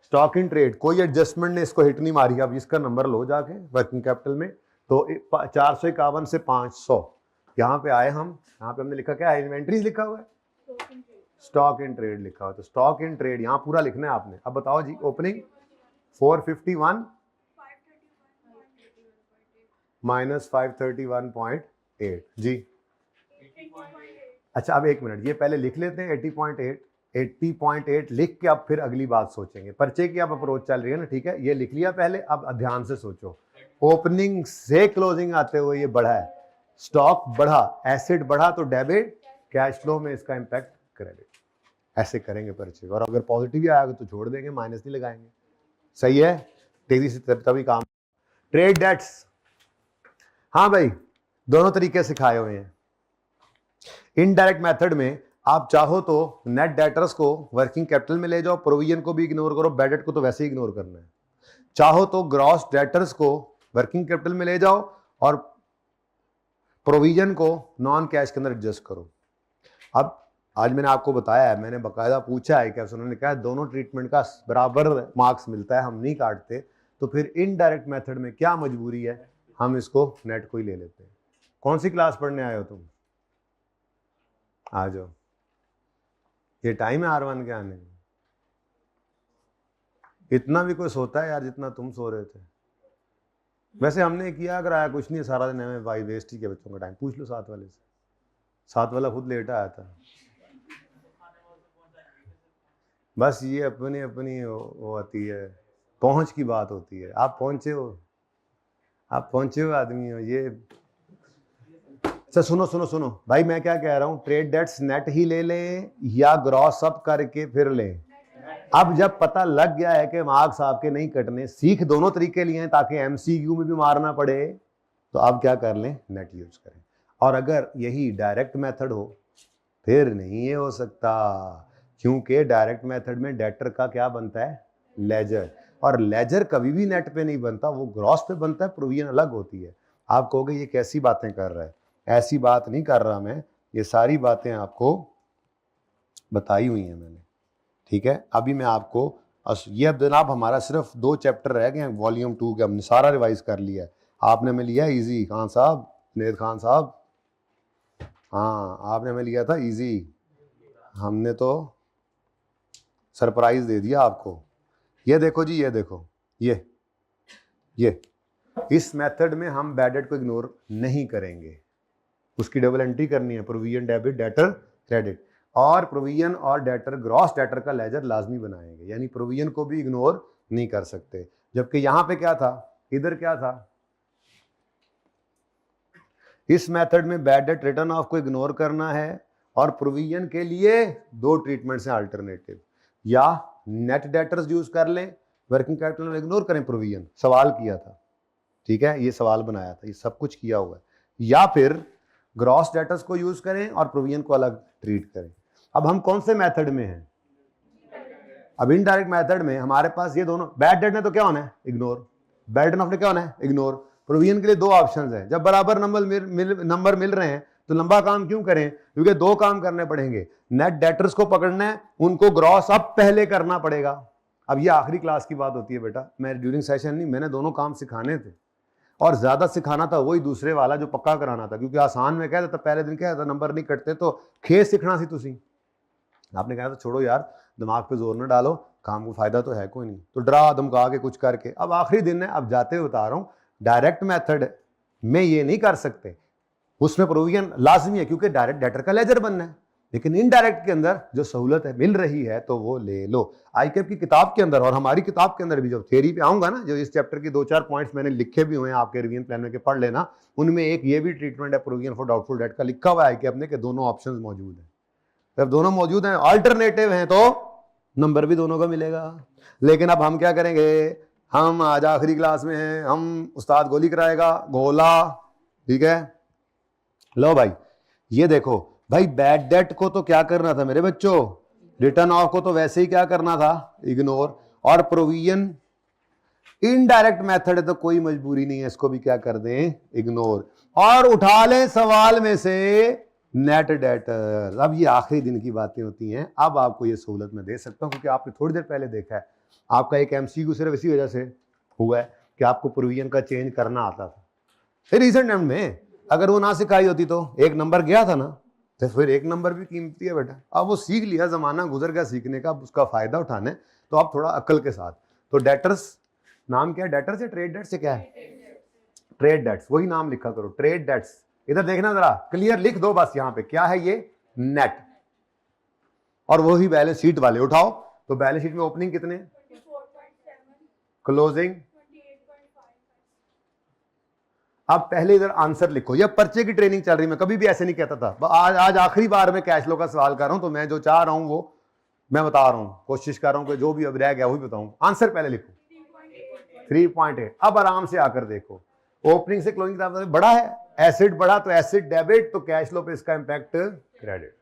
स्टॉक इन ट्रेड, कोई एडजस्टमेंट ने इसको हिट नहीं मारी, अब इसका नंबर लो जाके वर्किंग कैपिटल में, तो 451 से 500 यहाँ पे आए हम, यहाँ पे हमने लिखा क्या है, इन्वेंट्रीज लिखा हुआ है, स्टॉक इन ट्रेड लिखा हुआ है, तो स्टॉक इन ट्रेड यहाँ पूरा लिखना है आपने। अब बताओ जी, ओपनिंग 451 माइनस 531.8 जी। अच्छा अब एक मिनट, ये पहले लिख लेते हैं 80.8 लिख के अब फिर अगली बात सोचेंगे, पर्चे की अब अप्रोच चल रही है ना, ठीक है, ये लिख लिया पहले, अब ध्यान से सोचो। ओपनिंग से क्लोजिंग आते हुए ये बढ़ा है, स्टॉक बढ़ा, एसेट बढ़ा, तो डेबिट, कैश फ्लो में इसका इंपैक्ट क्रेडिट, ऐसे करेंगे पर्चे, और अगर पॉजिटिव ही आएगा तो छोड़ देंगे, माइनस नहीं लगाएंगे, सही है, तेजी से तभी काम। ट्रेड डेट्स, हाँ भाई दोनों तरीके सिखाए हुए हैं। इनडायरेक्ट मेथड में आप चाहो तो नेट डेटर्स को वर्किंग कैपिटल में ले जाओ, प्रोविजन को भी इग्नोर करो, बैड डेट को तो वैसे ही इग्नोर करना है, चाहो तो ग्रॉस डेटर्स को वर्किंग कैपिटल में ले जाओ और प्रोविजन को नॉन कैश के अंदर एडजस्ट करो। अब आज मैंने आपको बताया है, मैंने बाकायदा पूछा है, क्या उन्होंने कहा दोनों ट्रीटमेंट का बराबर मार्क्स मिलता है, हम नहीं काटते, तो फिर इनडायरेक्ट मेथड में क्या मजबूरी है, हम इसको नेट को ही ले लेते हैं। कौन सी क्लास पढ़ने आए हो तुम, आ जाओ, ये टाइम है R1 के आने में, इतना भी कोई सोता है यार जितना तुम सो रहे थे। वैसे हमने किया कराया कुछ नहीं, सारा दिन हमें भाई वेस्ट ही किया बच्चों का टाइम, पूछ लो साथ वाले से, साथ वाला खुद लेट आया था। बस ये अपनी अपनी वो आती है, पहुंच की बात होती है, आप पहुंचे हो आदमी हो ये। अच्छा सुनो भाई, मैं क्या कह रहा हूं, ट्रेड डेट्स नेट ही ले लें या ग्रॉस अप करके फिर लें। अब जब पता लग गया है कि मार्क्स आपके नहीं कटने, सीख दोनों तरीके लिए हैं ताकि MCQ में भी मारना पड़े, तो आप क्या कर लें, नेट यूज करें। और अगर यही डायरेक्ट मेथड हो फिर नहीं ये हो सकता, क्योंकि डायरेक्ट मेथड में डेटर का क्या बनता है, लेजर, और लेजर कभी भी नेट पे नहीं बनता, वो ग्रॉस पे बनता है, प्रोविजन अलग होती है। आप कहोगे ये कैसी बातें कर रहा है, ऐसी बात नहीं कर रहा मैं, ये सारी बातें आपको बताई हुई हैं मैंने, ठीक है। अभी मैं आपको ये अब जनाब हमारा सिर्फ 2 चैप्टर रह गए हैं वॉल्यूम 2 के, हमने सारा रिवाइज कर लिया है। आपने हमें लिया इजी, खान साहब, जुनैद खान साहब, हाँ आपने हमें लिया था इजी, हमने तो सरप्राइज दे दिया आपको। ये देखो जी, ये देखो, ये इस मेथड में हम बैड डेट को इग्नोर नहीं करेंगे, उसकी डबल एंट्री करनी है, प्रोविजन डेबिट डेटर क्रेडिट, और प्रोविजन और डेटर ग्रॉस डेटर का लेजर लाजमी बनाएंगे, यानी प्रोविजन को भी इग्नोर नहीं कर सकते। जबकि यहां पे क्या था, इधर क्या था, इस मेथड में बैड डेट रिटर्न ऑफ को इग्नोर करना है, और प्रोविजन के लिए 2 ट्रीटमेंट्स हैं अल्टरनेटिव, या नेट डेटर्स यूज कर लें, वर्किंग कैपिटल में इग्नोर करें प्रोविजन, सवाल किया था, ठीक है, ये सवाल बनाया था, ये सब कुछ किया हुआ है, या फिर ग्रॉस डेटर्स को यूज करें और प्रोविजन को अलग ट्रीट करें। अब हम कौन से मेथड में हैं, अब इनडायरेक्ट मेथड में हमारे पास ये दोनों, बैड डेट ने तो क्या होना है, इग्नोर, बैड डेट ने क्या होना है, इग्नोर। प्रोविजन के लिए 2 ऑप्शंस हैं, जब बराबर नंबर मिल रहे हैं तो लंबा काम क्यों करें, क्योंकि 2 काम करने पड़ेंगे, नेट डेटर्स को पकड़ना है, उनको ग्रॉस अप पहले करना पड़ेगा। अब ये आखिरी क्लास की बात होती है बेटा, मैं ड्यूरिंग सेशन नहीं, मैंने दोनों काम सिखाने थे, और ज्यादा सिखाना था वही दूसरे वाला जो पक्का कराना था, क्योंकि आसान में कह देता पहले दिन क्या था, नंबर नहीं कटते, तो खेस सीखना सी तुसी, आपने कहा था छोड़ो यार दिमाग पे जोर न डालो, काम को फायदा तो है कोई नहीं, तो डरा धमका के कुछ करके, अब आखिरी दिन है, अब जाते हुए बता रहा हूं, डायरेक्ट मेथड में ये नहीं कर सकते, उसमें प्रोविजन लाजमी है क्योंकि डायरेक्ट डेटर का लेजर बनना है, लेकिन इनडायरेक्ट के अंदर जो सहूलत है मिल रही है तो वो ले लो। आईकेएफ की किताब के अंदर और हमारी किताब के अंदर भी, जब थ्योरी पे आऊंगा ना, जो इस चैप्टर की 2-4 पॉइंट्स मैंने लिखे भी हुए हैं आपके रिवीजन प्लान में, के पढ़ लेना, उनमें एक ये भी ट्रीटमेंट है प्रोविजन फॉर डाउटफुल डेट का, लिखा हुआ है आईकेएफ ने कि दोनों ऑप्शंस मौजूद हैं, जब दोनों मौजूद हैं, अल्टरनेटिव हैं, तो नंबर भी दोनों का मिलेगा। लेकिन अब हम क्या करेंगे, हम आज आखिरी क्लास में हैं, हम उस्ताद गोली कराएगा, गोला, ठीक है। लो भाई ये देखो भाई, बैड डेट को तो क्या करना था मेरे बच्चों, रिटर्न ऑफ को तो वैसे ही क्या करना था, इग्नोर, और प्रोविजन इनडायरेक्ट मेथड है तो कोई मजबूरी नहीं है, इसको भी क्या कर दें, इग्नोर, और उठा लें सवाल में से नेट डेटर। अब ये आखिरी दिन की बातें होती हैं, अब आपको ये सहूलत मैं दे सकता हूं, क्योंकि आपने थोड़ी देर पहले देखा है, आपका एक एमसीक्यू सिर्फ इसी वजह से हुआ है कि आपको प्रोविजन का चेंज करना आता था, फिर रिसेंट टाइम में अगर वो ना सिखाई होती तो 1 नंबर गया था ना, तो फिर 1 नंबर भी कीमती है बेटा, अब वो सीख लिया, जमाना गुजर गया सीखने का, उसका फायदा उठाना है, तो आप थोड़ा अक्ल के साथ, तो डेटर्स नाम क्या है, डेटर से ट्रेड डेट से क्या है, ट्रेड डेट्स, वही नाम लिखा करो, ट्रेड डेट्स, इधर देखना जरा, क्लियर लिख दो बस, यहां पे क्या है, ये नेट, और वही बैलेंस शीट वाले उठाओ, तो बैलेंस शीट में ओपनिंग कितने, क्लोजिंग, अब पहले इधर आंसर लिखो, यह पर्चे की ट्रेनिंग चल रही, मैं कभी भी ऐसे नहीं कहता था, आज आखिरी बार में कैश फ्लो का सवाल कर रहा हूं, तो मैं जो चाह रहा हूं वो मैं बता रहा हूं, कोशिश कर रहा हूं कि जो भी अब रह गया वही बताऊं, आंसर पहले लिखो 3.8। अब आराम से आकर देखो, ओपनिंग से क्लोजिंग तक बड़ा है, एसिड बढ़ा तो एसिड डेबिट, तो कैश फ्लो पे इसका इंपैक्ट क्रेडिट,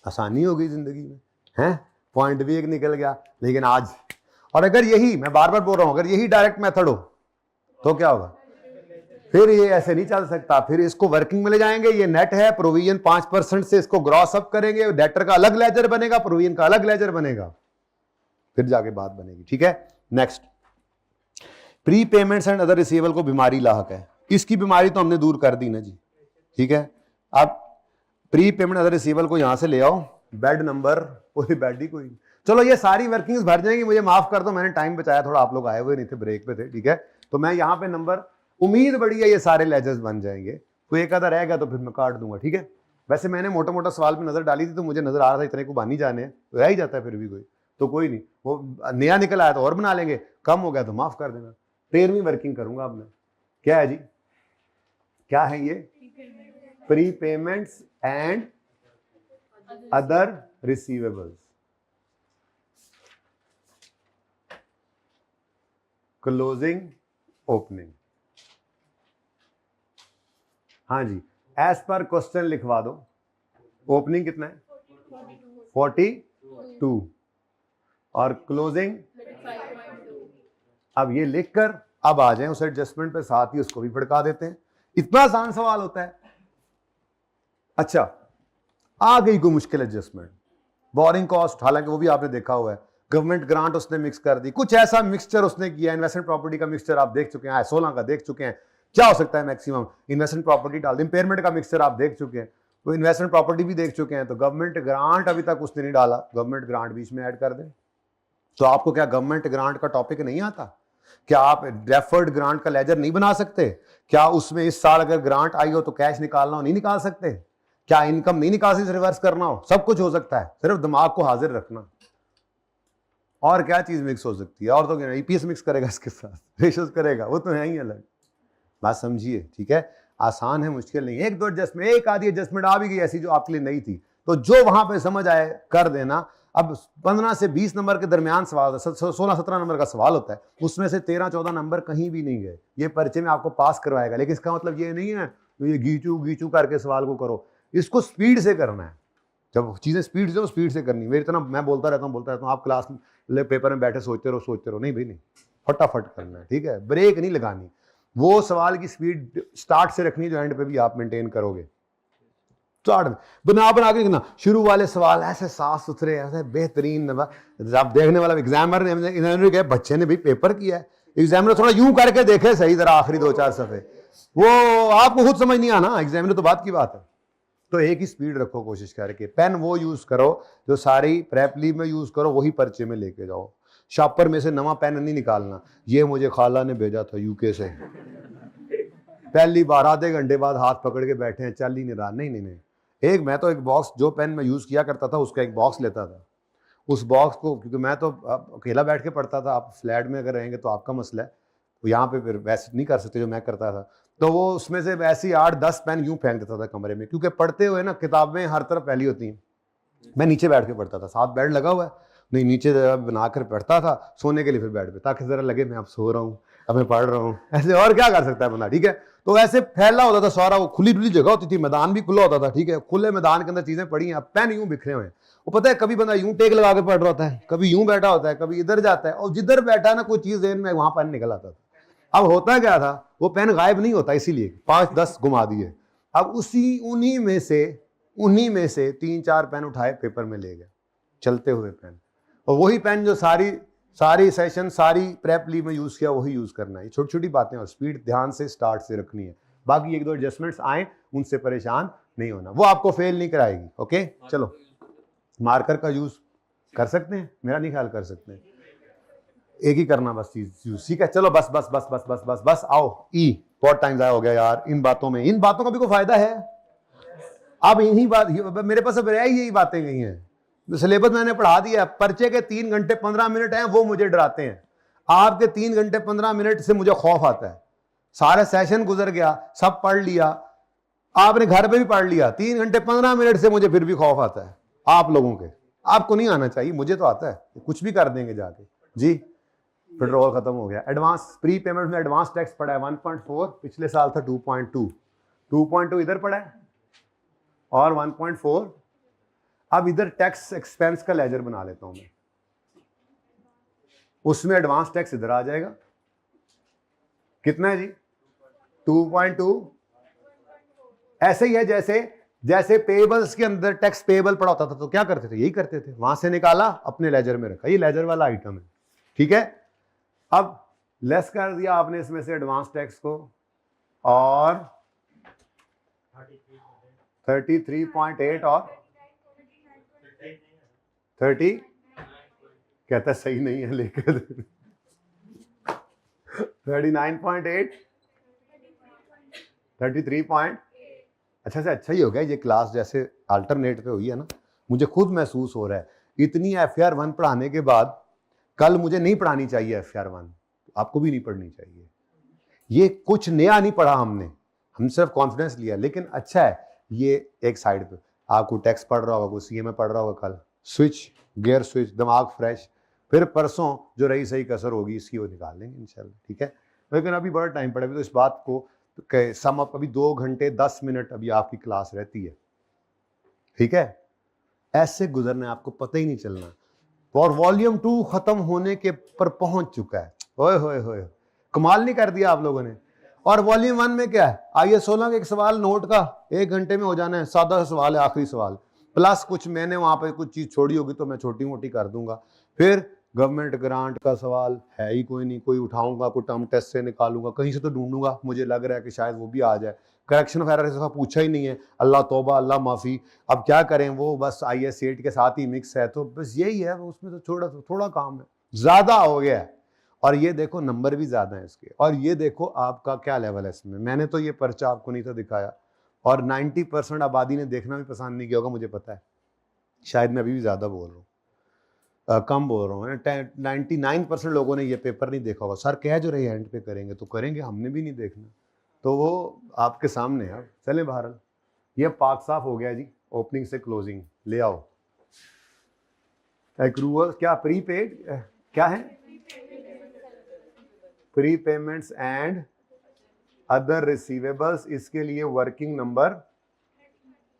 आसानी हो गई जिंदगी में, है पॉइंट भी एक निकल गया। लेकिन आज, और अगर यही, मैं बार बार बोल रहा हूं, अगर यही डायरेक्ट मेथड हो तो क्या होगा, फिर ये ऐसे नहीं चल सकता, फिर इसको वर्किंग में ले जाएंगे, ये नेट है, प्रोविजन 5% से इसको ग्रॉस अप करेंगे, डेटर का अलग लेजर बनेगा, प्रोविजन का अलग लेजर बनेगा, फिर जाके बात बनेगी, ठीक है। Next, pre payments and other receivable को बीमारी लाहक है, इसकी बीमारी तो हमने दूर कर दी ना जी, ठीक है। अब प्री पेमेंट अदर रिसीवेबल को यहां से ले आओ, बेड नंबर कोई बेड ही कोई, चलो ये सारी वर्किंग्स भर जाएंगी, मुझे माफ कर दो, मैंने टाइम बचाया थोड़ा, आप लोग आए हुए नहीं थे, ब्रेक पे थे, ठीक है, तो मैं यहां पे नंबर, उम्मीद बड़ी है ये सारे लेजर्स बन जाएंगे, कोई एक आधा रहेगा तो फिर मैं काट दूंगा, ठीक है। वैसे मैंने मोटा मोटा सवाल पे नजर डाली थी, तो मुझे नजर आ रहा था इतने को बानी जाने तो रह ही जाता है, फिर भी कोई तो कोई नहीं, वो नया निकल आया तो और बना लेंगे, कम हो गया तो माफ कर देना, 13वीं वर्किंग करूंगा अब मैं, क्या है जी, क्या है ये, pre payments and other receivables, closing opening, हाँ जी, एज पर क्वेश्चन लिखवा दो। ओपनिंग कितना है? 42 और क्लोजिंग। अब ये लिखकर अब आ जाए उस एडजस्टमेंट पे, साथ ही उसको भी भड़का देते हैं। इतना आसान सवाल होता है। अच्छा, आ गई कोई मुश्किल एडजस्टमेंट, बोरिंग कॉस्ट, हालांकि वो भी आपने देखा हुआ है, गवर्नमेंट ग्रांट उसने मिक्स कर दी, कुछ ऐसा मिक्सचर उसने किया, इन्वेस्टमेंट प्रॉपर्टी का मिक्सचर आप देख चुके हैं, 16 का देख चुके हैं, क्या हो सकता है मैक्सिमम, इन्वेस्टमेंट प्रॉपर्टी डाल दी, इंपेयरमेंट का मिक्सचर आप देख चुके हैं, तो इन्वेस्टमेंट प्रॉपर्टी भी देख चुके हैं, तो गवर्नमेंट ग्रांट अभी तक उसने नहीं डाला, गवर्नमेंट ग्रांट बीच में ऐड कर दे। तो आपको क्या गवर्नमेंट ग्रांट का टॉपिक नहीं आता? क्या आप डेफर्ड ग्रांट का लेजर नहीं बना सकते? क्या उसमें इस साल अगर ग्रांट आई हो तो कैश निकालना हो, नहीं निकाल सकते? क्या इनकम नहीं निकासी से रिवर्स करना हो? सब कुछ हो सकता है, सिर्फ दिमाग को हाजिर रखना। और क्या चीज मिक्स हो सकती है? और तो क्या, ईपीएस मिक्स करेगा इसके साथ, रेशियोज करेगा, वो तो है ही अलग। बात समझिए, ठीक है? आसान है, मुश्किल नहीं। एक दो एडजस्टमेंट, एक आधी एडजस्टमेंट आ भी गई ऐसी जो आपके लिए नहीं थी, तो जो वहां पे समझ आए कर देना। अब 15 से 20 नंबर के दरमियान सवाल, 16-17 नंबर का सवाल होता है, उसमें से 13-14 नंबर कहीं भी नहीं गए, ये पर्चे में आपको पास करवाएगा। लेकिन इसका मतलब ये नहीं है तो ये गीचू गीचू करके सवाल को करो, इसको स्पीड से करना है। जब चीजें स्पीड से, स्पीड से करनी। मेरी तरह मैं बोलता रहता हूँ, आप क्लास में पेपर में बैठे सोचते रहो, नहीं भाई, नहीं, फटाफट करना है, ठीक है? ब्रेक नहीं लगानी, वो सवाल की स्पीड स्टार्ट से रखनी, जो एंड पे भी आप मेंटेन करोगे। स्टार्ट में बना के लिखना, शुरू वाले सवाल ऐसे साफ सुथरे, ऐसे बेहतरीन। जब देखने वाला एग्जामिनर ने कहा, बच्चे ने भी पेपर किया है, एग्जामिनर थोड़ा यूं करके देखे सही जरा आखिरी 2-4 सफे, वो आपको खुद समझ नहीं आना, एग्जामिनर तो बात की बात है। तो एक ही स्पीड रखो कोशिश करके, पेन वो यूज करो जो सारी प्रेपली में यूज करो, वही पर्चे में लेके जाओ। शॉपर में से नवा पेन नहीं निकालना, ये मुझे खाला ने भेजा था यूके से, पहली बार आधे घंटे बाद हाथ पकड़ के बैठे हैं, चल ही नहीं रहा। नहीं, मैं तो एक बॉक्स, जो पेन मैं यूज किया करता था उसका एक बॉक्स लेता था, उस बॉक्स को, क्योंकि मैं तो अकेला बैठ के पढ़ता था, आप फ्लैट में अगर रहेंगे तो आपका मसला है, तो यहाँ पे फिर वैसे नहीं कर सकते जो मैं करता था, तो वो उसमें से वैसे ही 8-10 पेन यूं फेंक देता था कमरे में, क्योंकि पढ़ते हुए ना किताबें हर तरफ फैली होती हैं। मैं नीचे बैठ के पढ़ता था, साथ बेड लगा हुआ है, नहीं नीचे बनाकर पढ़ता था, सोने के लिए फिर बेड पे, ताकि जरा लगे मैं अब सो रहा हूँ, अब मैं पढ़ रहा हूँ, ऐसे। और क्या कर सकता है बंदा, ठीक है? तो ऐसे फैला होता था सारा, वो खुली खुली जगह होती थी, मैदान भी खुला होता था, ठीक है? खुले मैदान के अंदर चीजें पड़ी हैं, अब पेन यूं बिखरे हुए हैं। वो पता है, कभी बंदा यूं टेक लगा के पढ़ रहा होता है, कभी यूं बैठा होता है, कभी इधर जाता है, और जिधर बैठा ना कोई चीज देन में वहां पेन निकल आता था। अब होता क्या था, वो पेन गायब नहीं होता, इसीलिए 5-10 घुमा दिए, अब उन्हीं में से 3-4 पेन उठाए पेपर में ले गए, चलते हुए पेन, और वही पेन जो सारी सेशन, सारी प्रेपली में यूज किया, वही यूज करना है। छोटी छोटी बातें, और स्पीड ध्यान से स्टार्ट से रखनी है। बाकी 1-2 एडजस्टमेंट्स आए, उनसे परेशान नहीं होना, वो आपको फेल नहीं कराएगी। ओके, चलो, मार्कर का यूज कर सकते हैं, मेरा नहीं ख्याल कर सकते हैं, एक ही करना बस चीज यूज, ठीक है? चलो बस बस बस बस बस बस बस आओ। ई बहुत टाइम जाया हो गया यार इन बातों का भी कोई फायदा है? अब इन्हीं बात, मेरे पास अब रह ही यही बातें गई हैं, सिलेबस मैंने पढ़ा दिया। पर्चे के 3 घंटे 15 मिनट हैं, वो मुझे डराते हैं। आपके 3 घंटे 15 मिनट से मुझे खौफ आता है। सारा सेशन गुजर गया, सब पढ़ लिया, आपने घर पे भी पढ़ लिया, 3 घंटे 15 मिनट से मुझे फिर भी खौफ आता है आप लोगों के। आपको नहीं आना चाहिए, मुझे तो आता है, कुछ भी कर देंगे जाके जी। पेट्रोल खत्म हो गया। एडवांस प्री पेमेंट में एडवांस टैक्स पड़ा है 1.4, पिछले साल था 2.2 इधर पड़ा है, और 1.4। अब इधर टैक्स एक्सपेंस का लेजर बना लेता हूं मैं, उसमें एडवांस टैक्स इधर आ जाएगा। कितना है जी? 2.2। ऐसे ही है जैसे पेबल्स के अंदर टैक्स पेबल पड़ा होता था, तो क्या करते थे? यही करते थे, वहां से निकाला, अपने लेजर में रखा, ये लेजर वाला आइटम है, ठीक है? अब लेस कर दिया आपने इसमें से एडवांस टैक्स को, और 33.8 और 30 कहता सही नहीं है, लेकर 39.8 33 अच्छा से अच्छा ही हो गया ये क्लास, जैसे अल्टरनेट पे हुई है ना, मुझे खुद महसूस हो रहा है इतनी FR 1 पढ़ाने के बाद कल मुझे नहीं पढ़ानी चाहिए FR 1, आपको भी नहीं पढ़नी चाहिए। ये कुछ नया नहीं पढ़ा हम सिर्फ कॉन्फिडेंस लिया, लेकिन अच्छा है ये एक साइड पे। आपको टैक्स पढ़ रहा होगा, कोई CMA पढ़ रहा होगा, कल स्विच गियर स्विच, दिमाग फ्रेश, फिर परसों जो रही सही कसर होगी इसकी वो निकाल लेंगे इंशाल्लाह, ठीक है? लेकिन अभी बड़ा टाइम पड़ा, तो इस बात को के सम अप अभी 2 घंटे 10 मिनट अभी आपकी क्लास रहती है, ठीक है। ऐसे गुजरना है, आपको पता ही नहीं चलना। और वॉल्यूम 2 खत्म होने के पर पहुंच चुका है। ओए होए होए, कमाल नहीं कर दिया आप लोगों ने। और वॉल्यूम 1 में क्या है, आइए 16 का एक सवाल नोट का 1 घंटे में हो जाना है, सादा सवाल है, आखिरी सवाल, प्लस कुछ मैंने वहां पे कुछ चीज छोड़ी होगी तो मैं छोटी मोटी कर दूंगा। फिर गवर्नमेंट ग्रांट का सवाल है ही कोई नहीं, कोई उठाऊंगा, कोई टर्म टेस्ट से निकालूंगा, कहीं से तो ढूंढूंगा, मुझे लग रहा है कि शायद वो भी आ जाए। करेक्शन ऑफ एरर से पूछा ही नहीं है, अल्लाह तौबा अल्लाह माफ़ी। अब क्या करें, वो बस IS 8 के साथ ही मिक्स है, तो बस यही है, उसमें तो थोड़ा काम है, ज़्यादा हो गया है। और ये देखो नंबर भी ज़्यादा है इसके, और ये देखो आपका क्या लेवल है इसमें। मैंने तो ये पर्चा आपको नहीं था दिखाया, और 90% आबादी ने देखना भी पसंद नहीं किया होगा, मुझे पता है। शायद मैं अभी भी ज़्यादा बोल रहा हूँ, कम बोल रहा हूँ। 99% लोगों ने ये पेपर नहीं देखा होगा। सर कह जो रहे एंड पे करेंगे, तो करेंगे, हमने भी नहीं देखना, तो वो आपके सामने है। चलें बहरहाल, ये पाक साफ हो गया जी, ओपनिंग से क्लोजिंग ले आओ। एक्रूअल क्या, प्रीपेड क्या है, pre payments and other receivables, इसके लिए वर्किंग नंबर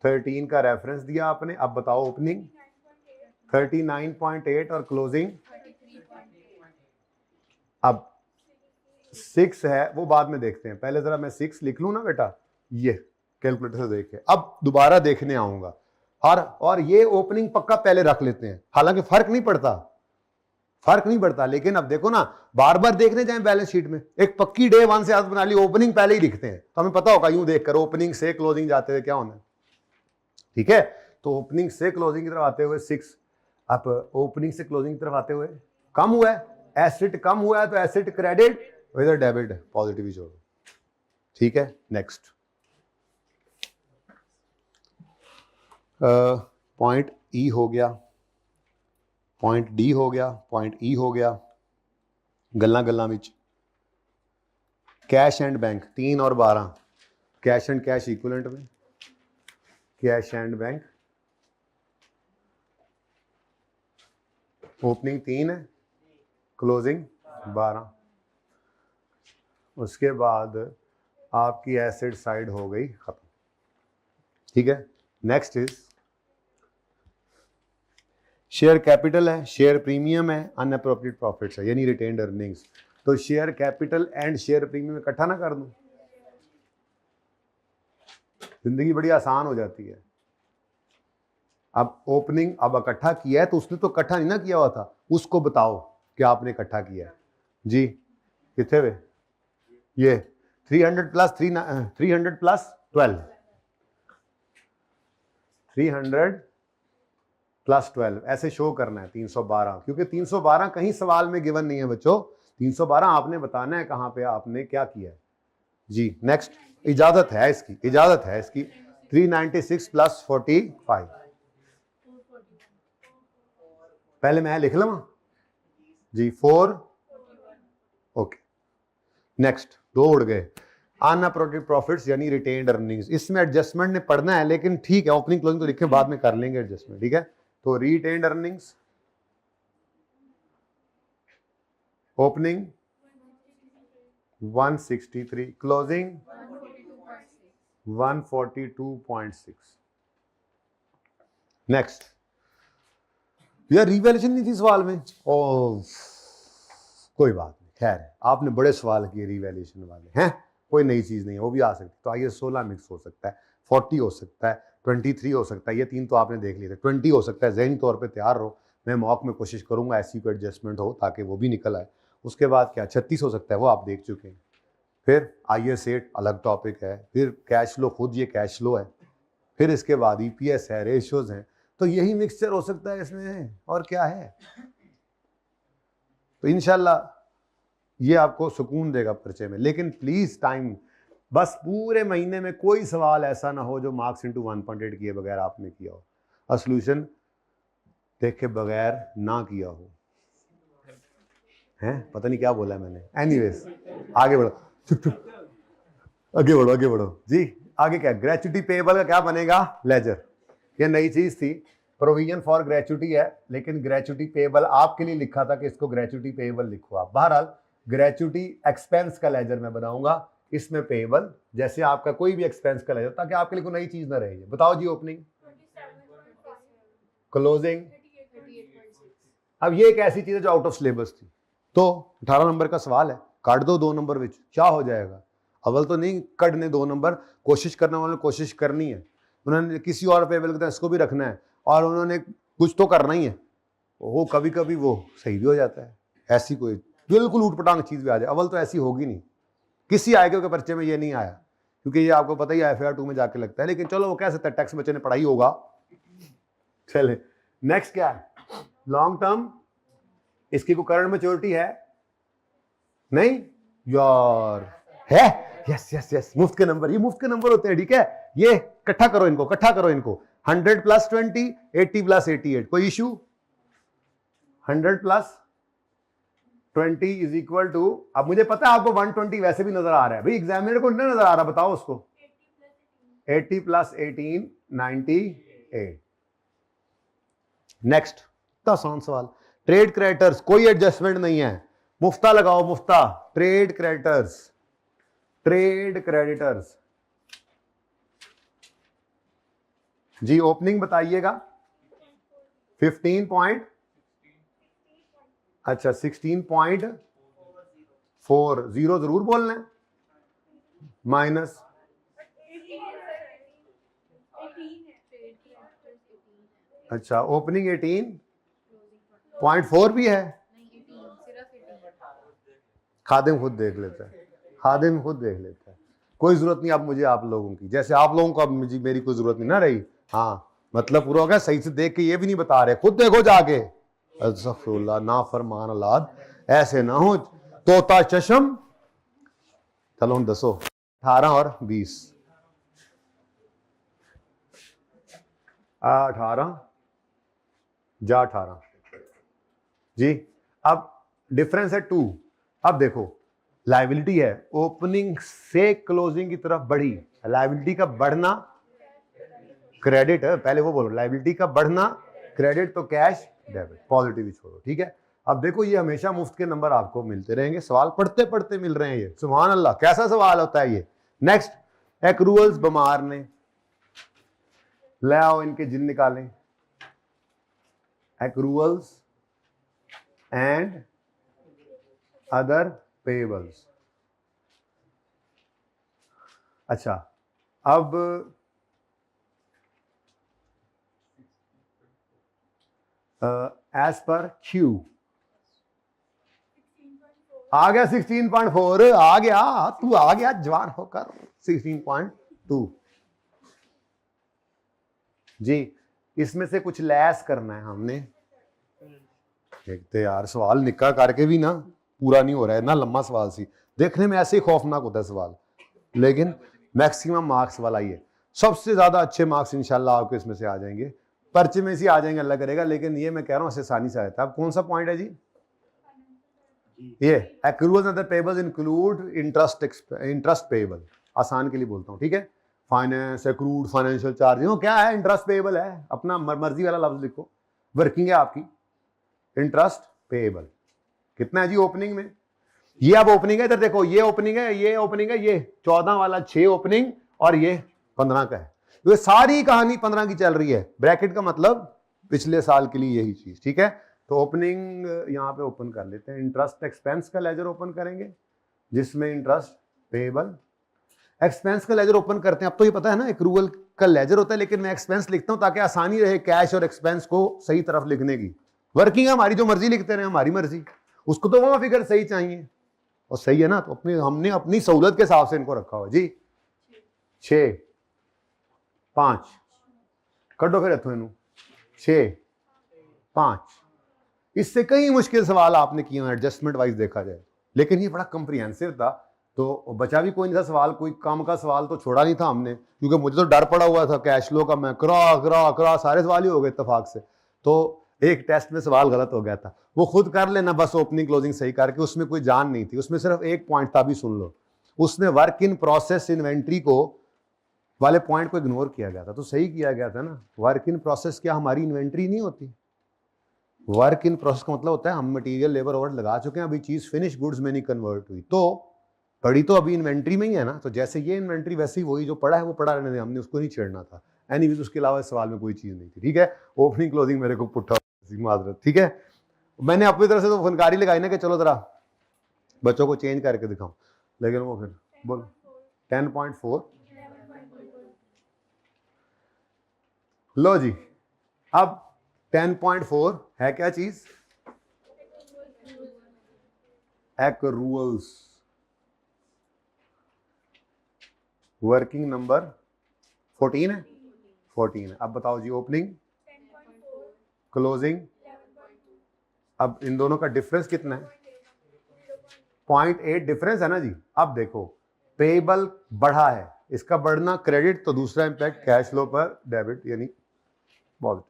13 का रेफरेंस दिया आपने। अब बताओ ओपनिंग 39.8 और क्लोजिंग, अब 6 है, वो बाद में देखते हैं, पहले जरा मैं 6 लिख लूं ना बेटा, ये कैलकुलेटर से देख के अब दोबारा देखने आऊंगा। और ये ओपनिंग पक्का पहले रख लेते हैं, हालांकि फर्क नहीं पड़ता, लेकिन अब देखो ना, बार बार देखने जाएं बैलेंस शीट में, एक पक्की डे 1 से आदत बना ली, ओपनिंग पहले ही लिखते हैं, तो हमें पता होगा यूं देखकर ओपनिंग से क्लोजिंग जाते हुए क्या होना है, ठीक है। तो ओपनिंग से क्लोजिंग की तरफ आते हुए 6, अब ओपनिंग से क्लोजिंग की तरफ आते हुए कम हुआ है, एसेट कम हुआ है, तो एसेट क्रेडिट, इधर डेबिट पॉजिटिव ही जोड़ो, ठीक है। नेक्स्ट पॉइंट ई हो गया, पॉइंट डी हो गया, पॉइंट ई हो गया। गल्ला विच कैश एंड बैंक 3 और 12, कैश एंड कैश इक्विवेलेंट में, कैश एंड बैंक ओपनिंग 3 है, क्लोजिंग 12। उसके बाद आपकी एसेट साइड हो गई खत्म, ठीक है। नेक्स्ट इज शेयर कैपिटल है, शेयर प्रीमियम है, अनअप्रोप्रिएट प्रॉफिट्स है, यानी रिटेन्ड अर्निंग्स। तो share capital and share premium इकट्ठा ना कर दूं, जिंदगी बड़ी आसान हो जाती है। अब ओपनिंग अब इकट्ठा किया है, तो उसने तो इकट्ठा नहीं ना किया हुआ था, उसको बताओ कि आपने इकट्ठा किया है जी। कितने वे ये 300 प्लस 300 प्लस 12, 300 प्लस 12 ऐसे शो करना है 312, क्योंकि 312 कहीं सवाल में गिवन नहीं है बच्चों, 312 आपने बताना है कहां पे आपने क्या किया है जी। नेक्स्ट इजाजत है इसकी, 396 प्लस 45, पहले मैं लिख लूँ जी 4, ओके। नेक्स्ट 2 उड़ गए, अनअप्रोप्रिएट प्रॉफिट्स यानी रिटेन्ड अर्निंग्स, इसमें एडजस्टमेंट ने पढ़ना है, लेकिन ठीक है, ओपनिंग क्लोजिंग तो लिखे, बाद में कर लेंगे एडजस्टमेंट, ठीक है। तो retained earnings opening 163, closing 142.6। Next यार रिवैल्यूएशन नहीं थी सवाल में, ओ कोई बात नहीं, खैर है, आपने बड़े सवाल किए रिवैल्यूएशन वाले हैं, कोई नई चीज नहीं है, वो भी आ सकती। तो आइए 16 मिक्स हो सकता है, 40 हो सकता है, 23 हो सकता है, ये 3 तो आपने देख लिए थे, 20 हो सकता है। ज़हनी तौर पे तैयार रहो, मैं मॉक में कोशिश करूंगा ऐसी कोई एडजस्टमेंट हो ताकि वो भी निकल आए। उसके बाद क्या 36 हो सकता है, वो आप देख चुके हैं। फिर IS 8 अलग टॉपिक है, फिर कैश फ्लो, खुद ये कैश फ्लो है, फिर इसके बाद EPS है, रेशियोज हैं, तो यही मिक्सचर हो सकता है इसमें, और क्या है। तो इंशाल्लाह ये आपको सुकून देगा पर्चे में, लेकिन प्लीज टाइम, बस पूरे महीने में कोई सवाल ऐसा ना हो जो मार्क्स इंटू 1.8 किए बगैर आपने किया हो, और सोल्यूशन देखे बगैर ना किया हो, हैं पता नहीं क्या बोला है मैंने। एनीवेज आगे बढ़ो, चुप चुप, आगे बढ़ो जी। आगे क्या, ग्रेच्युटी पेएबल का क्या बनेगा, लेजर। ये नई चीज थी, प्रोविजन फॉर ग्रेच्युटी है, लेकिन ग्रेच्युटी पेएबल आपके लिए लिखा था कि इसको ग्रेच्युटी पेएबल लिखो आप। बहरहाल ग्रेच्युटी एक्सपेंस का लेजर मैं बनाऊंगा, इसमें पेएबल, जैसे आपका कोई भी एक्सपेंस का ले जाओ, ताकि आपके लिए कोई नई चीज ना रहेगी। बताओ जी ओपनिंग, क्लोजिंग। अब ये एक ऐसी चीज है जो आउट ऑफ सिलेबस थी, तो 18 नंबर का सवाल है, काट दो 2 नंबर विच, क्या हो जाएगा? अव्वल तो नहीं कटने 2 नंबर, कोशिश करने वाले कोशिश करनी है, उन्होंने किसी और पेएबल के इसको भी रखना है, और उन्होंने कुछ तो करना ही है, वो कभी कभी वो सही भी हो जाता है। ऐसी कोई बिल्कुल ऊटपटांग चीज भी आ जाए, अव्वल तो ऐसी होगी नहीं, किसी आएगा के पर्चे में ये नहीं आया, क्योंकि ये आपको पता ही है FAR 2 में जाके लगता है, लेकिन चलो वो कह सकता है टैक्स बच्चे ने पढ़ाई होगा। चले नेक्स्ट क्या है, लॉन्ग टर्म, इसकी कोई करंट मैच्योरिटी है नहीं यार? है, यस यस यस, मुफ्त के नंबर, ये मुफ्त के नंबर होते हैं, ठीक है। ये इकट्ठा करो इनको, इकट्ठा करो इनको, 100 + 20, 80 + 88, कोई इशू? 100 + 20 इज इक्वल टू, अब मुझे पता है आपको 120 वैसे भी नजर आ रहा है भाई, एग्जामिनर को नहीं नजर आ रहा, बताओ उसको। 80 + 18 98। नेक्स्ट, इतना आसान सवाल, ट्रेड क्रेडिटर्स, कोई एडजस्टमेंट नहीं है, मुफ्ता लगाओ, मुफ्ता। ट्रेड क्रेडिटर्स, ट्रेड क्रेडिटर्स जी, ओपनिंग बताइएगा। 15 पॉइंट, अच्छा 16.4, जीरो जरूर बोलना है, माइनस अच्छा ओपनिंग 18.4 भी है, खादिम खुद देख लेता है, खादिम खुद देख लेता है, कोई जरूरत नहीं अब मुझे आप लोगों की, जैसे आप लोगों को अब मुझे मेरी कोई जरूरत नहीं ना रही। हाँ मतलब पूरा हो गया, सही से देख के ये भी नहीं बता रहे, खुद देखो जाके, अस्तगफिरुल्लाह, नाफरमान औलाद, ऐसे ना हो, तोता चशम। चलो हम दसो, 18 और 20, 18 जा 18 जी। अब डिफरेंस है 2। अब देखो लायबिलिटी है, ओपनिंग से क्लोजिंग की तरफ बढ़ी, लायबिलिटी का बढ़ना क्रेडिट है, पहले वो बोलो, लायबिलिटी का बढ़ना क्रेडिट, तो कैश डेबिट, पॉजिटिव ही छोड़ो, ठीक है। अब देखो ये हमेशा मुफ्त के नंबर आपको मिलते रहेंगे, सवाल पढ़ते पढ़ते मिल रहे हैं ये, सुभान अल्लाह, कैसा सवाल होता है ये। नेक्स्ट, एक्रूअल्स बीमार ने, ले आओ इनके जिन निकालें, एक्रूअल्स एंड अदर पेएबल्स। अच्छा अब एज पर क्यू आ गया 16.4, आ गया, तू आ गया जवान होकर, 16.2 जी। इसमें से कुछ लैस करना है हमने, देखते यार सवाल निक्का करके भी ना पूरा नहीं हो रहा है, ना लंबा सवाल सी, देखने में ऐसे ही खौफनाक होता है सवाल, लेकिन मैक्सिमम मार्क्स वाला ही है, सबसे ज्यादा अच्छे मार्क्स इंशाल्लाह आपको इसमें से आ जाएंगे, पर्चे में से आ जाएंगे, अल्लाह करेगा, लेकिन ये मैं कह रहा हूँ आसानी से आता है। अब कौन सा पॉइंट है जी? ये accruals and other payables include interest payable, आसान के लिए बोलता हूँ, ठीक है। फाइनेंस, एक्रूड, फाइनेंशियल चार्ज, क्या है, इंटरेस्ट पेएबल है, अपना मर्जी वाला लफ्ज लिखो, वर्किंग है आपकी, इंटरेस्ट पेएबल कितना है जी ओपनिंग में, ये अब ओपनिंग है, इधर देखो, ये ओपनिंग है, ये ओपनिंग है, ये 14 वाला 6 ओपनिंग, और ये 15 का है, ये सारी कहानी 15 की चल रही है, ब्रैकेट का मतलब पिछले साल के लिए यही चीज, ठीक है। तो ओपनिंग यहाँ पे ओपन कर लेते हैं, इंटरेस्ट एक्सपेंस का लेजर ओपन करेंगे, जिसमें इंटरेस्ट पेएबल, एक्सपेंस का लेजर ओपन करते हैं। अब तो ये पता है ना एक्रूअल का लेजर होता है, लेकिन मैं एक्सपेंस लिखता हूं ताकि आसानी रहे कैश और एक्सपेंस को सही तरफ लिखने की। वर्किंग हमारी जो मर्जी लिखते रहे, हमारी मर्जी, उसको तो वहां फिगर सही चाहिए, और सही है ना, तो हमने अपनी सहूलत के हिसाब से इनको रखा हुआ जी। 6 5 कटो फिर इतों इनू 6 5, इससे कई मुश्किल सवाल आपने किए एडजस्टमेंट वाइज देखा जाए, लेकिन ये बड़ा कंप्रिहेंसिव था, तो बचा भी कोई नहीं था सवाल, कोई काम का सवाल तो छोड़ा नहीं था हमने, क्योंकि मुझे तो डर पड़ा हुआ था कैश फ्लो का, मैं करा सारे सवाल ही हो गए इत्तेफाक से, तो एक टेस्ट में सवाल गलत हो गया था, वो खुद कर लेना बस, ओपनिंग क्लोजिंग सही करके, उसमें कोई जान नहीं थी, उसमें सिर्फ एक पॉइंट था, भी सुन लो, उसमें वर्क इन प्रोसेस इन्वेंट्री को वाले पॉइंट को इग्नोर किया गया था, तो सही किया गया था ना। वर्क इन प्रोसेस क्या हमारी इन्वेंट्री नहीं होती? वर्क इन प्रोसेस का मतलब होता है हम मटेरियल लेबर ओवरहेड लगा चुके हैं, अभी चीज फिनिश गुड्स में नहीं कन्वर्ट हुई, तो पड़ी तो अभी इन्वेंट्री में ही है ना, तो जैसे ये इन्वेंट्री वैसे ही वही जो पड़ा है वो पड़ा रहने दें, हमने उसको नहीं छेड़ना था। एनीवेज उसके अलावा इस सवाल में कोई चीज़ नहीं थी, ठीक है। ओपनिंग क्लोजिंग मेरे को पुट्ठा माजरत, ठीक है। मैंने अपनी तरफ से तो फनकारी लगाई ना कि चलो जरा बच्चों को चेंज करके दिखाऊं, लेकिन वो फिर बोलो 10.4। लो जी, अब 10.4 है क्या चीज? एक्रूअल्स, वर्किंग नंबर 14 है, 14 है। अब बताओ जी, ओपनिंग, क्लोजिंग, अब इन दोनों का डिफरेंस कितना है? 0.8 डिफरेंस है ना जी। अब देखो पेएबल बढ़ा है, इसका बढ़ना क्रेडिट, तो दूसरा इंपैक्ट कैश फ्लो पर डेबिट यानी पॉजिटिव।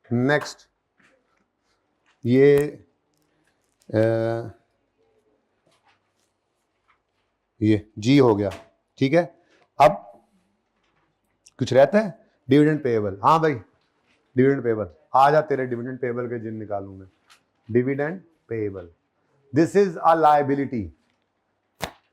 नेक्स्ट ये जी हो गया, ठीक है। अब कुछ रहता है डिविडेंड पेएबल। हाँ भाई डिविडेंड पेएबल, आ जा तेरे डिविडेंड पेएबल के जिन निकालूं मैं। Dividend payable, this is a liability,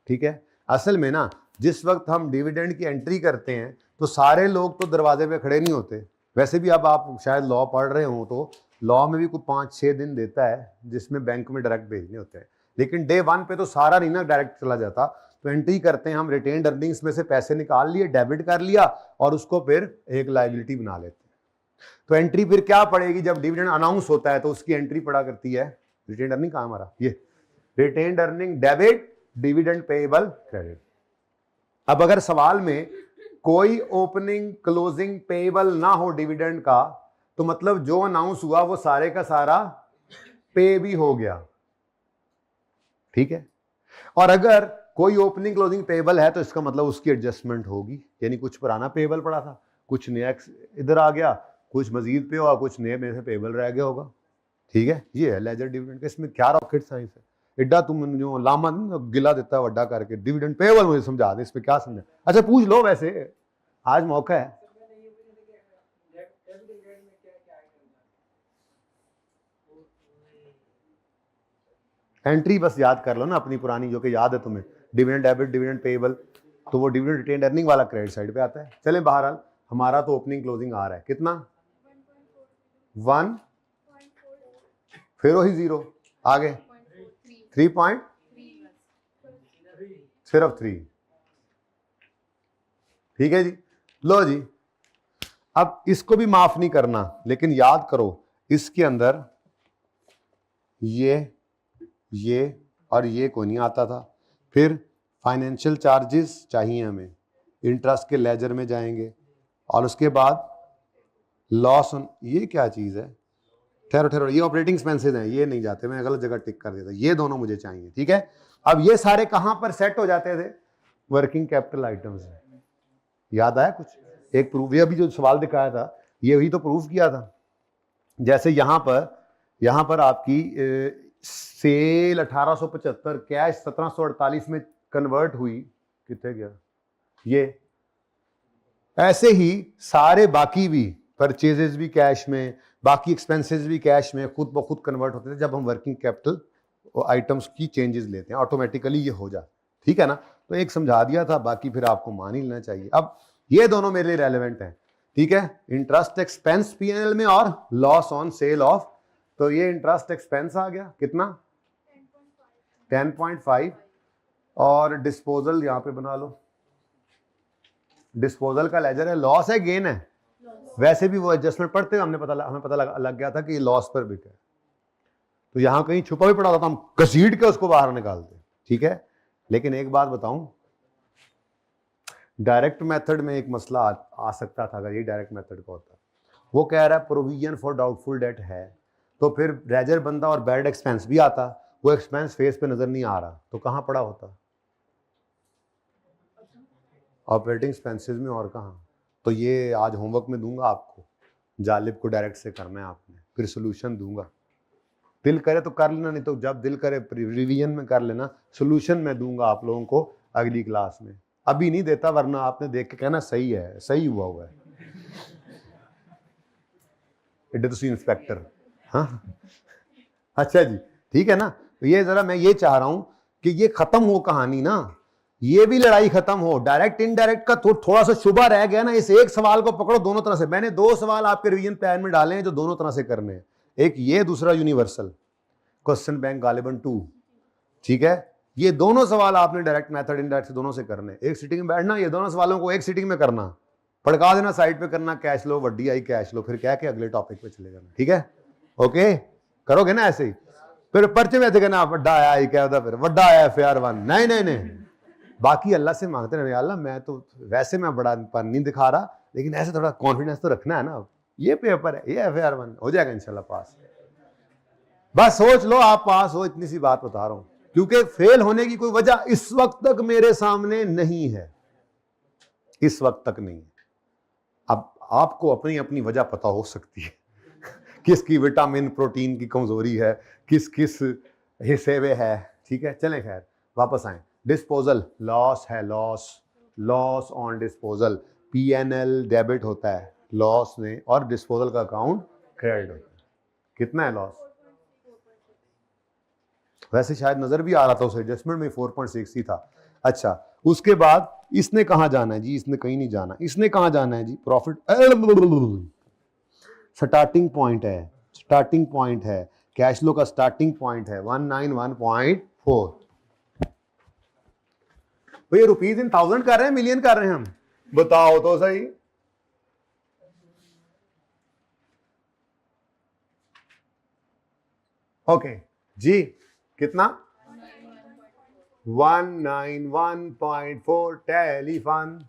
ठीक है। असल में ना जिस वक्त हम डिविडेंड की एंट्री करते हैं तो सारे लोग तो दरवाजे पे खड़े नहीं होते। वैसे भी अब आप शायद लॉ पढ़ रहे हो तो लॉ में भी कुछ 5-6 दिन देता है जिसमें बैंक में डायरेक्ट भेजने होते हैं, लेकिन डे 1 पे तो सारा नहीं ना डायरेक्ट चला जाता। तो एंट्री करते हैं हम, रिटेन्ड अर्निंग्स में से पैसे निकाल लिए, डेबिट कर लिया और उसको फिर एक लायबिलिटी बना लेते हैं। तो एंट्री फिर क्या पड़ेगी? जब डिविडेंड अनाउंस होता है तो उसकी एंट्री पड़ा करती है रिटेन्ड अर्निंग। कहाँ हमारा ये retained earning debit, dividend payable credit. अब अगर सवाल में कोई ओपनिंग क्लोजिंग पेएबल ना हो डिविडेंड का, तो मतलब जो अनाउंस हुआ वो सारे का सारा पे भी हो गया, ठीक है। और अगर कोई ओपनिंग क्लोजिंग पेएबल है तो इसका मतलब उसकी एडजस्टमेंट होगी, यानी कुछ पुराना पेएबल पड़ा था, कुछ नया इधर आ गया, कुछ मजीद पे हुआ, कुछ नए में से पेएबल रह गया होगा, ठीक है। ये है लेजर डिविडेंड का, इसमें क्या रॉकेट साइंस है? एड्डा तुम जो लामा गिला देता है वड्डा करके, डिविडेंड पेएबल मुझे समझा दे, इसमें क्या समझा? अच्छा पूछ लो, वैसे आज मौका है। एंट्री बस याद कर लो ना अपनी पुरानी, जो कि याद है तुम्हें, डिविडेंड डेबिट, डिविडेंड पेएबल, तो वो डिविडेंड रिटेन्ड अर्निंग वाला क्रेडिट साइड पे आता है। चलें बहरहाल हमारा तो ओपनिंग क्लोजिंग आ रहा है कितना? 1, फिर वही 0, आगे 3 सिर्फ 3, ठीक है जी। लो जी, अब इसको भी माफ नहीं करना, लेकिन याद करो इसके अंदर ये और ये कोई नहीं आता था। फिर फाइनेंशियल चार्जेस चाहिए हमें, इंटरेस्ट के लेजर में जाएंगे, और उसके बाद लॉस ऑन, ये क्या चीज है? ठहरो, ये ऑपरेटिंग एक्सपेंसेस हैं, ये नहीं जाते, मैं गलत जगह टिक कर देता, ये दोनों मुझे चाहिए, ठीक है। अब ये सारे कहां पर सेट हो जाते थे? वर्किंग कैपिटल आइटम्स में। याद आया कुछ? एक प्रूफ, ये अभी जो सवाल दिखाया था ये भी तो प्रूफ किया था। जैसे यहां पर आपकी सेल 1875, कैश 1748 में कन्वर्ट हुई, कितने गया ये? ऐसे ही सारे बाकी भी परचेजेस भी कैश में, बाकी एक्सपेंसेस भी कैश में खुद ब खुद कन्वर्ट होते थे जब हम वर्किंग कैपिटल आइटम्स की चेंजेस लेते हैं, ऑटोमेटिकली ये हो जाता, ठीक है ना। तो एक समझा दिया था, बाकी फिर आपको मान ही लेना चाहिए। अब ये दोनों मेरे लिए रेलेवेंट हैं, ठीक है। इंटरेस्ट एक्सपेंस पीएनएल में और लॉस ऑन सेल ऑफ, तो ये इंटरेस्ट एक्सपेंस आ गया कितना? 10.5, और डिस्पोजल यहां पे बना लो, डिस्पोजल का लेजर है, लॉस है गेन है? वैसे भी वो एडजस्टमेंट पढ़ते हुए हमें पता लग गया था कि ये लॉस पर बिका है, तो यहां कहीं छुपा भी पड़ा होता तो हम घसीट के उसको बाहर निकालते, ठीक है। लेकिन एक बात बताऊं, डायरेक्ट मेथड में एक मसला आ सकता था अगर ये डायरेक्ट मेथड का होता। वो कह रहा है प्रोविजन फॉर डाउटफुल डेट है, तो फिर लेजर बनता और बैड एक्सपेंस भी आता, वो एक्सपेंस फेस पे नजर नहीं आ रहा, तो कहां पड़ा होता? ऑपरेटिंग एक्सपेंसेस में, और कहां? तो ये आज होमवर्क में दूंगा आपको, जालिब को डायरेक्ट से करना है आपने, फिर सोल्यूशन दूंगा, दिल करे तो कर लेना, नहीं तो जब दिल करे रिवीजन में कर लेना, सोल्यूशन मैं दूंगा आप लोगों को अगली क्लास में, अभी नहीं देता, वरना आपने देख के कहना सही है, सही हुआ है एडे तुसी इंस्पेक्टर। हाँ अच्छा जी, ठीक है ना। तो ये जरा मैं ये चाह रहा हूं कि ये खत्म हो कहानी ना, ये भी लड़ाई खत्म हो, डायरेक्ट इनडायरेक्ट का थोड़ा सा शुबा रह गया ना, इस एक सवाल को पकड़ो दोनों तरह से। मैंने 2 सवाल आपके रिवीजन प्लान में डाले हैं जो दोनों तरह से करने हैं, एक ये, दूसरा यूनिवर्सल क्वेश्चन बैंक गालिबन 2, ठीक है। ये दोनों सवाल आपने डायरेक्ट मेथड इनडायरेक्ट से दोनों से करने, एक सीटिंग में बैठना, ये दोनों सवालों को एक सीटिंग में करना, पड़का देना, साइड पे करना, कैश लो, वड्डी आई कैश लो, फिर क्या के अगले टॉपिक पे चले जाना, ठीक है। ओके, करोगे ना ऐसे ही। फिर पर्चे में थे कहना वड्डा आया ही क्या होता, फिर वड्डा आया FAR 1, नहीं नहीं नहीं, बाकी अल्लाह से मांगते रहे, अल्लाह मैं तो वैसे मैं बड़ा नहीं दिखा रहा, लेकिन ऐसे थोड़ा कॉन्फिडेंस तो रखना है ना, ये पेपर है, ये FAR 1 हो जाएगा इंशाल्लाह पास। बस सोच लो आप पास हो, इतनी सी बात बता रहा हूं, क्योंकि फेल होने की कोई वजह इस वक्त तक मेरे सामने नहीं है, इस वक्त तक नहीं है। अब आपको अपनी अपनी वजह पता हो सकती है किसकी विटामिन प्रोटीन की कमजोरी है, किस किस हिस्से में है, ठीक है। चलें खैर वापस आए। डिस्पोजल लॉस है, loss on disposal, PNL debit होता है लॉस में, और डिस्पोजल का अकाउंट क्रेडिट होता है। कितना है लॉस? वैसे शायद नजर भी आ रहा था उस एडजस्टमेंट में 4.6 ही था। अच्छा, उसके बाद इसने कहां जाना है जी? इसने कहीं नहीं जाना। इसने कहां जाना है जी? प्रॉफिट स्टार्टिंग पॉइंट है, स्टार्टिंग पॉइंट है, कैश फ्लो का स्टार्टिंग पॉइंट है 191.4। तो ये रुपीज इन 1000 कर रहे हैं, मिलियन कर रहे हैं हम? बताओ तो सही। ओके जी, कितना? 191.4 टेलीफोन।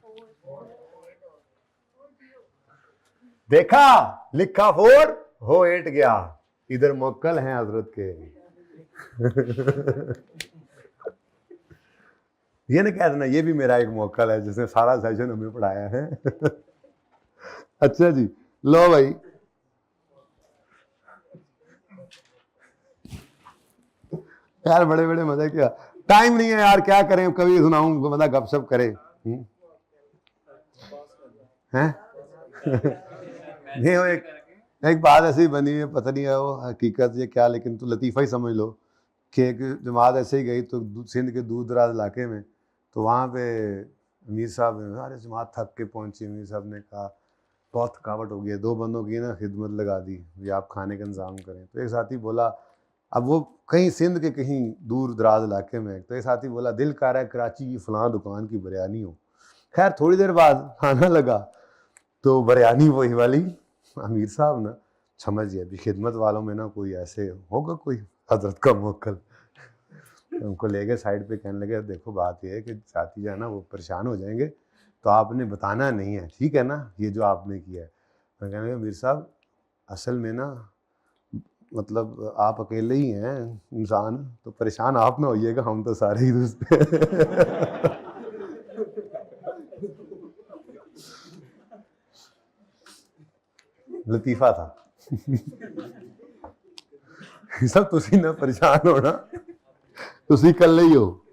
देखा, लिखा 4 हो 8 गया, इधर मोक्कल हैं हजरत के ये नहीं कह देना ये भी मेरा एक मोक्कल है जिसने सारा सेशन हमें पढ़ाया है अच्छा जी, लो भाई, यार बड़े बड़े मजे किया, टाइम नहीं है यार, क्या करें, कभी सुनाऊं, बंदा गपशप करे हैं नहीं हो, एक बात ऐसी बनी है, पता नहीं है वो हकीकत ये क्या, लेकिन तो लतीफ़ा ही समझ लो कि एक जमात ऐसे ही गई तो सिंध के दूर दराज इलाके में, तो वहाँ पे अमीर साहब सारे जमात थक के पहुंची, अमीर साहब ने कहा बहुत थकावट हो गई है, 2 बंदों की ना खिदमत लगा दी, ये आप खाने का इंतज़ाम करें। तो एक साथी बोला, अब वो कहीं सिंध के कहीं दूर दराज इलाके में, तो एक साथी बोला दिल कर रहा है कराची की फलां दुकान की बिरयानी हो। खैर थोड़ी देर बाद खाना लगा तो बिरयानी वही वाली, अमीर साहब ना समझ गया भी खिदमत वालों में ना कोई ऐसे होगा कोई हजरत का मोक्कल, उनको ले गए साइड पे, कहने लगे देखो बात ये है कि साथी जो है ना वो परेशान हो जाएंगे, तो आपने बताना नहीं है, ठीक है ना, ये जो आपने किया है। मैं कहने लगा अमीर साहब असल में ना मतलब आप akeले ही हैं इंसान, तो परेशान आप ना होइएगा, हम तो सारे ही दूसरे लतीफा था सब तुसी ना परेशान होना, तुसी कल्ले ही हो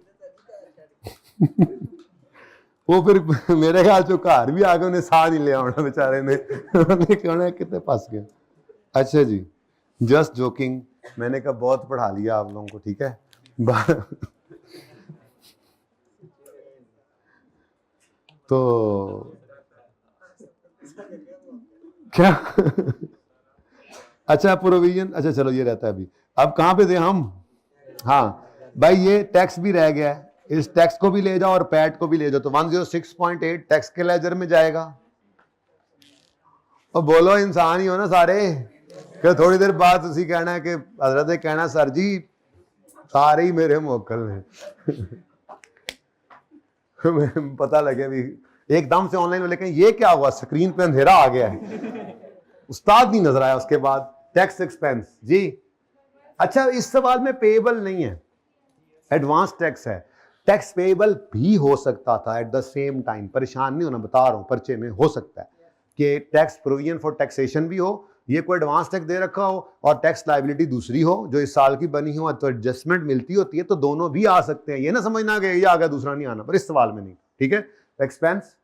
वो फिर मेरे ख्याल चो घर भी आके उन्हें साह नहीं लिया होना बेचारे ने उन्हें कहना कितने फंस गए। अच्छा जी, जस्ट जोकिंग, मैंने कहा बहुत पढ़ा लिया आप लोगों को, ठीक है तो क्या अच्छा प्रोविजन, अच्छा चलो ये रहता है अभी। अब कहाँ पे थे हम? हाँ भाई, ये टैक्स भी रह गया है, इस टैक्स को भी ले जाओ और पैट को भी ले जाओ, तो 106.8 टैक्स के लेजर में जाएगा। और बोलो इंसान ही हो ना सारे, कि थोड़ी देर बाद उसी कहना है कि हजरत कहना सर जी सारे ही मेरे मोक्कल हैं पता लगे भी एकदम से ऑनलाइन में, लेकिन ये क्या हुआ, स्क्रीन पे अंधेरा आ गया है उस्ताद नहीं नजर आया। उसके बाद टैक्स एक्सपेंस जी, अच्छा इस सवाल में पेएबल नहीं है, एडवांस टैक्स है, टैक्स पेएबल भी हो सकता था एट द सेम टाइम, परेशान नहीं होना, बता रहा हूं पर्चे में हो सकता है कि टैक्स प्रोविजन फॉर टैक्सेशन भी हो, ये कोई एडवांस टैक्स दे रखा हो और टैक्स लायबिलिटी दूसरी हो जो इस साल की बनी हो, तो एडजस्टमेंट मिलती होती है, तो दोनों भी आ सकते हैं, ये ना समझना कि ये आ गया दूसरा नहीं आना, पर इस सवाल में नहीं, ठीक है। एक्सपेंस,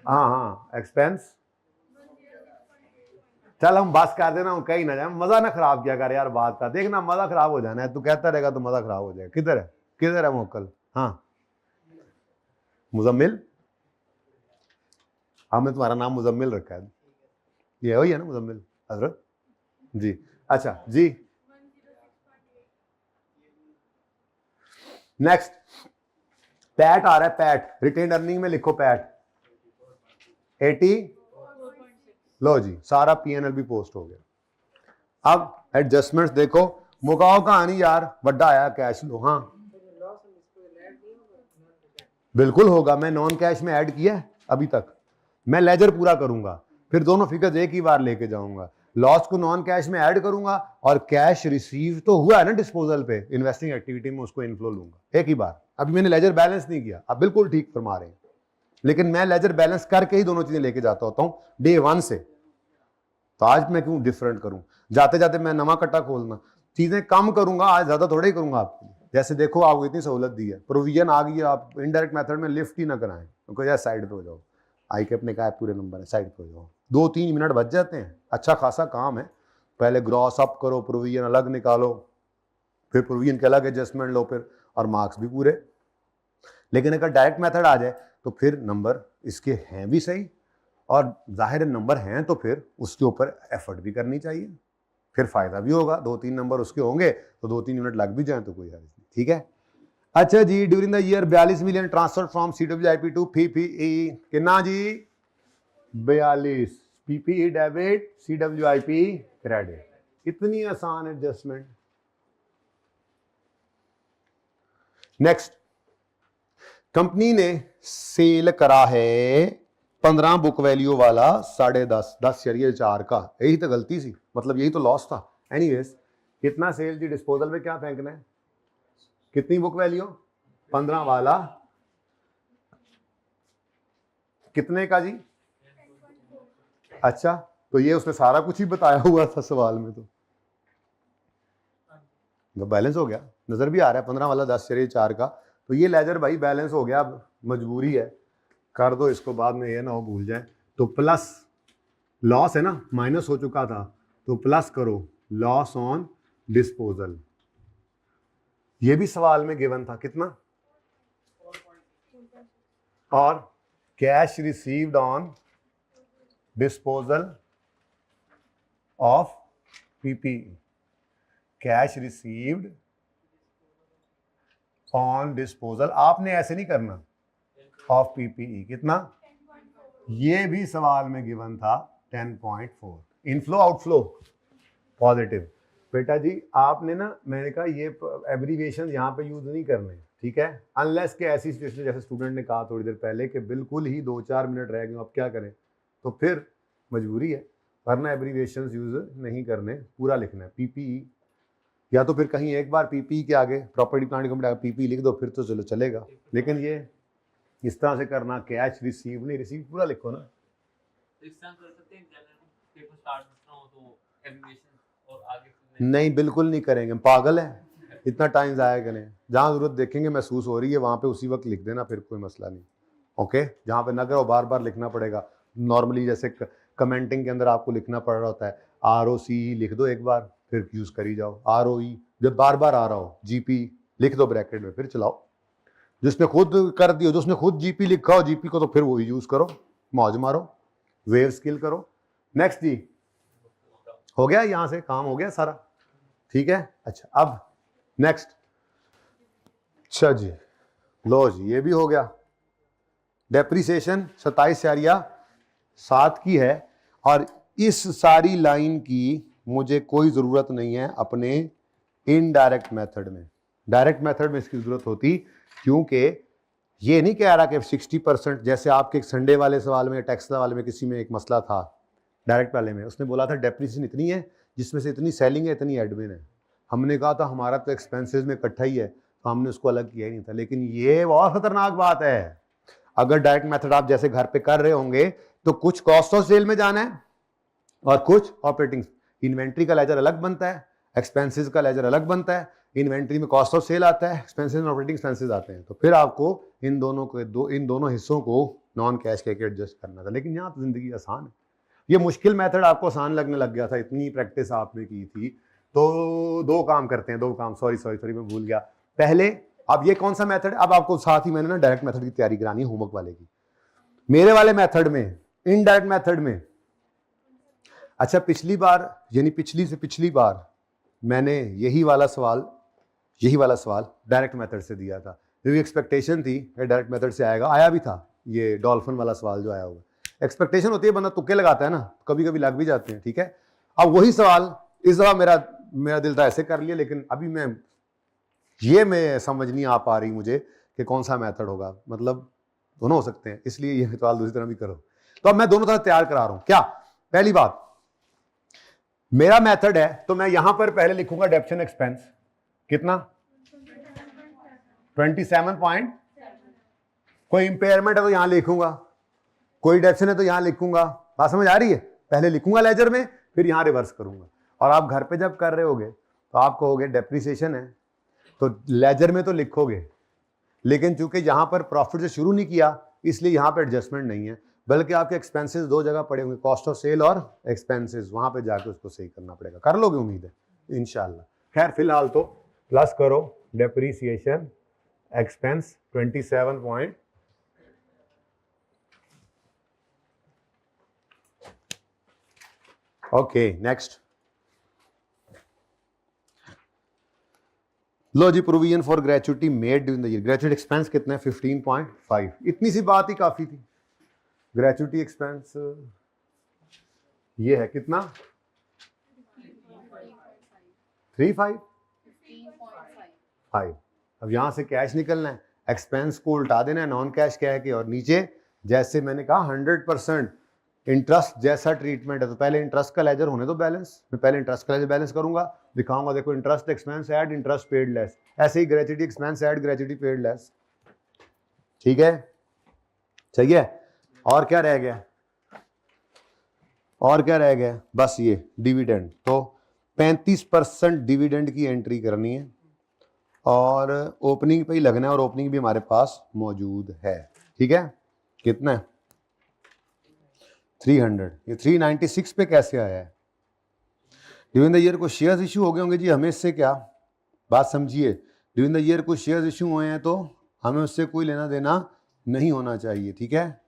हाँ हाँ एक्सपेंस चल हम बस कर देना, कहीं ना जाए, मजा ना खराब किया कर यार बात का, देखना मजा खराब हो जाना है, तू कहता रहेगा तो मजा खराब हो जाएगा। किधर है मोकल? हाँ मुजम्मिल, हमने तुम्हारा नाम मुजम्मिल रखा है, ये वही है ना मुजम्मिल हजरत जी। अच्छा जी नेक्स्ट पैट आ रहा है, पैट रिटेन अर्निंग में लिखो पैट 80, लो जी सारा पीएनएल भी पोस्ट हो गया। अब एडजस्टमेंट्स देखो, मुकाओ कहानी यार, बड़ा आया कैश लो। हाँ बिल्कुल होगा, मैं नॉन कैश में ऐड किया है अभी तक, मैं लेजर पूरा करूंगा, फिर दोनों फिगर्स एक ही बार लेके जाऊंगा, लॉस को नॉन कैश में ऐड करूंगा और कैश रिसीव तो हुआ है ना डिस्पोजल पे, इन्वेस्टिंग एक्टिविटी में उसको इनफ्लो लूंगा एक ही बार। अभी मैंने लेजर बैलेंस नहीं किया, आप बिल्कुल ठीक फरमा रहे हैं, लेकिन मैं लेजर बैलेंस करके ही दोनों चीजें लेके जाता होता हूं डे 1 से। तो आज मैं क्यों डिफरेंट करूं, जाते जाते मैं नवा कट्टा खोलना, चीजें कम करूंगा आज, ज्यादा थोड़े ही करूंगा आपके लिए। जैसे देखो आपको इतनी सहूलत दी है, प्रोविजन आ गई है, आप इनडायरेक्ट मेथड में लिफ्ट ही ना कराएं, तो यार साइड पे हो जाओ, आई के अपने का पूरे नंबर है, साइड पे हो जाओ, 2-3 मिनट बच जाते हैं, अच्छा खासा काम है। पहले ग्रॉस अप करो, प्रोविजन अलग निकालो, फिर प्रोविजन के अलग एडजस्टमेंट लो, फिर और मार्क्स भी पूरे। लेकिन अगर डायरेक्ट मेथड आ जाए तो फिर नंबर इसके हैं भी सही, और जाहिर नंबर हैं तो फिर उसके ऊपर एफर्ट भी करनी चाहिए, फिर फायदा भी होगा, 2-3 नंबर उसके होंगे तो 2-3 यूनिट लग भी जाए तो कोई हर्ज नहीं, ठीक है। अच्छा जी, during the year 42 million transfer from CWIP to PPE, कितना जी 42, PPE डेबिट CWIP क्रेडिट, इतनी आसान एडजस्टमेंट। नेक्स्ट, कंपनी ने सेल करा है 15 बुक वैल्यू वाला 10.5, 10 शरिये 4 का, यही तो गलती सी, मतलब यही तो लॉस था। एनीवेज कितना सेल जी, डिस्पोजल में क्या फेंकना है, कितनी बुक वैल्यू 15 वाला, कितने का जी, अच्छा तो ये उसने सारा कुछ ही बताया हुआ था सवाल में, तो बैलेंस हो गया, नजर भी आ रहा है 15 वाला 10 शरिये 4 का, तो ये लेजर भाई बैलेंस हो गया, अब मजबूरी है कर दो इसको, बाद में ये ना हो भूल जाए। तो प्लस लॉस है ना, माइनस हो चुका था, तो प्लस करो लॉस ऑन डिस्पोजल, ये भी सवाल में गिवन था कितना, और cash received on disposal of PPE, cash received on disposal, आपने ऐसे नहीं करना, ऑफ PPE कितना, ये भी सवाल में गिवन था 10.4, इनफ्लो आउटफ्लो पॉजिटिव। बेटा जी आपने ना, मैंने कहा ये एब्रीविएशन यहाँ पे यूज नहीं करने, ठीक है, अनलेस के ऐसी सिचुएशन जैसे स्टूडेंट ने कहा थोड़ी देर पहले कि बिल्कुल ही 2-4 मिनट रह गए, अब क्या करें, तो फिर मजबूरी है, वरना एब्रीविएशन यूज नहीं करने, पूरा लिखना है PPE, या तो फिर कहीं एक बार PPE के आगे प्रॉपर्टी प्लांट कंपनी PPE लिख दो, फिर तो चलो चलेगा, लेकिन ये इस तरह से करना, कैश रिसीव नहीं, रिसीव पूरा लिखो ना। नहीं बिल्कुल नहीं करेंगे, पागल है, इतना टाइम जाया करें, जहाँ जरूरत देखेंगे महसूस हो रही है वहां पे उसी वक्त लिख देना, फिर कोई मसला नहीं, ओके। जहाँ पे ना करो बार बार लिखना पड़ेगा, नॉर्मली जैसे कमेंटिंग के अंदर आपको लिखना पड़ रहा होता है, ROCE लिख दो एक बार, फिर यूज करी जाओ, ROE जब बार बार आ रहा हो, GP लिख दो ब्रैकेट में, फिर चलाओ, जिसने खुद कर दियो, जिसने खुद GP लिखा हो GP को, तो फिर वही यूज करो, मौज मारो, वेव स्किल करो। नेक्स्ट जी, हो गया, यहां से काम हो गया सारा, ठीक है। अच्छा अब नेक्स्ट, अच्छा जी लो जी ये भी हो गया, डेप्रिसिएशन 27 शरिया 7 की है, और इस सारी लाइन की मुझे कोई जरूरत नहीं है अपने इनडायरेक्ट मेथड में, डायरेक्ट मेथड में इसकी जरूरत होती, क्योंकि ये नहीं कह रहा कि 60%, जैसे आपके संडे वाले सवाल में, टैक्स वाले में किसी में एक मसला था डायरेक्ट वाले में, उसने बोला था डेप्रिसिएशन इतनी है जिसमें से इतनी सेलिंग है इतनी एडमिन है, हमने कहा था हमारा तो एक्सपेंसेस में इकट्ठा ही है, तो हमने उसको अलग किया ही नहीं था। लेकिन ये बहुत खतरनाक बात है, अगर डायरेक्ट मेथड आप जैसे घर पे कर रहे होंगे तो कुछ कॉस्ट ऑफ सेल में जाना है और कुछ ऑपरेटिंग, इन्वेंट्री का लेजर अलग बनता है, एक्सपेंसेस का लेजर अलग बनता है, इन्वेंट्री में कॉस्ट ऑफ सेल आता है, एक्सपेंसेस में ऑपरेटिंग एक्सपेंसेस आते हैं, तो फिर आपको इन दोनों हिस्सों को नॉन कैश के एडजस्ट करना था। लेकिन यहाँ तो जिंदगी आसान है, ये मुश्किल मेथड आपको आसान लगने लग गया था, इतनी प्रैक्टिस आपने की थी। तो दो काम करते हैं, दो काम, सॉरी मैं भूल गया। पहले अब ये कौन सा मेथड, अब आपको साथ ही मैंने ना डायरेक्ट मेथड की तैयारी करानी है होमवर्क वाले की। मेरे वाले मेथड में, इनडायरेक्ट मेथड में, अच्छा पिछली बार यानी पिछली से पिछली बार मैंने यही वाला सवाल डायरेक्ट मेथड से दिया था, क्योंकि एक्सपेक्टेशन थी कि डायरेक्ट मेथड से आएगा, आया भी था ये डॉल्फिन वाला सवाल जो आया होगा। एक्सपेक्टेशन होती है, बंदा तुक्के लगाता है ना, कभी कभी लग भी जाते हैं, ठीक है। अब वही सवाल इस दफा मेरा दिल था ऐसे कर लिया, लेकिन अभी मैं समझ नहीं आ पा रही मुझे कि कौन सा मेथड होगा, मतलब दोनों हो सकते हैं, इसलिए ये सवाल दूसरी तरह भी करो। तो अब मैं दोनों तरह तैयार करा रहा हूं। क्या, पहली बात, मेरा मेथड है तो मैं यहां पर पहले लिखूंगा डेप्शन एक्सपेंस कितना 27 कोई इंपेयरमेंट है तो यहां लिखूंगा, कोई डेप्शन है तो यहां लिखूंगा, बात समझ आ रही है। पहले लिखूंगा लेजर में, फिर यहां रिवर्स करूंगा। और आप घर पे जब कर रहे होगे तो आप कहोगे डेप्रिसिएशन है तो लेजर में तो लिखोगे, लेकिन चूंकि यहां पर प्रॉफिट से शुरू नहीं किया इसलिए यहां पे एडजस्टमेंट नहीं है, बल्कि आपके एक्सपेंसेस दो जगह पड़े होंगे, कॉस्ट ऑफ सेल और एक्सपेंसेस, वहां पे जाके उसको सही करना पड़ेगा। कर लोगे उम्मीद है इंशाल्लाह। खैर फिलहाल तो प्लस करो डेप्रिसिएशन एक्सपेंस 27 ओके। नेक्स्ट, लो जी, provision for gratuity made during the year, gratuity expense कितना है 15.5, इतनी सी बात ही काफी थी। ग्रेचुइटी एक्सपेंस ये है कितना 3.5। अब यहां से कैश निकलना है, एक्सपेंस को उल्टा देना है नॉन कैश कह के, और नीचे जैसे मैंने कहा 100% इंटरेस्ट जैसा ट्रीटमेंट है, तो पहले इंटरेस्ट का लेजर होने दो बैलेंस, मैं पहले इंटरेस्ट का लेजर बैलेंस करूंगा, दिखाऊंगा देखो interest expense add interest paid less, ऐसे ही gratuity expense add gratuity paid less. ठीक है, चाहिए। और क्या रह गया, बस ये डिविडेंड, तो 35% डिविडेंड की एंट्री करनी है और ओपनिंग पे ही लगना है, और ओपनिंग भी हमारे पास मौजूद है। ठीक है, कितना है 300, ये 396 पे कैसे आया है। ड्यूरिंग द ईयर को शेयर्स इशू हो गए होंगे जी, हमें इससे क्या, बात समझिए, ड्यूरिंग द ईयर को शेयर्स इशू हुए हैं तो हमें उससे कोई लेना देना नहीं होना चाहिए। ठीक है,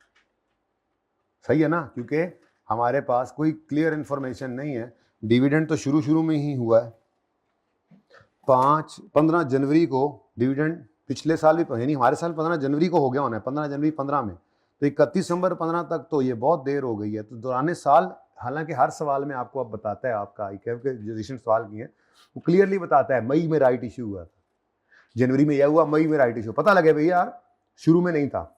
सही है ना, क्योंकि हमारे पास कोई क्लियर इंफॉर्मेशन नहीं है। डिविडेंड तो शुरू में ही हुआ है, 15 जनवरी को डिविडेंड, पिछले साल भी यानी हमारे साल 15 जनवरी को हो गया होना है, 15 जनवरी 15 में, तो 31 दिसंबर 15 तक तो ये बहुत देर हो गई है। तो दौरान साल, हालांकि हर सवाल में आपको अब बताता है, आपका ICAF के जो रिसेंट सवाल किए हैं वो क्लियरली बताता है मई में राइट इशू हुआ था, जनवरी में यह हुआ, मई में राइट इशू, पता लगे भैया यार शुरू में नहीं था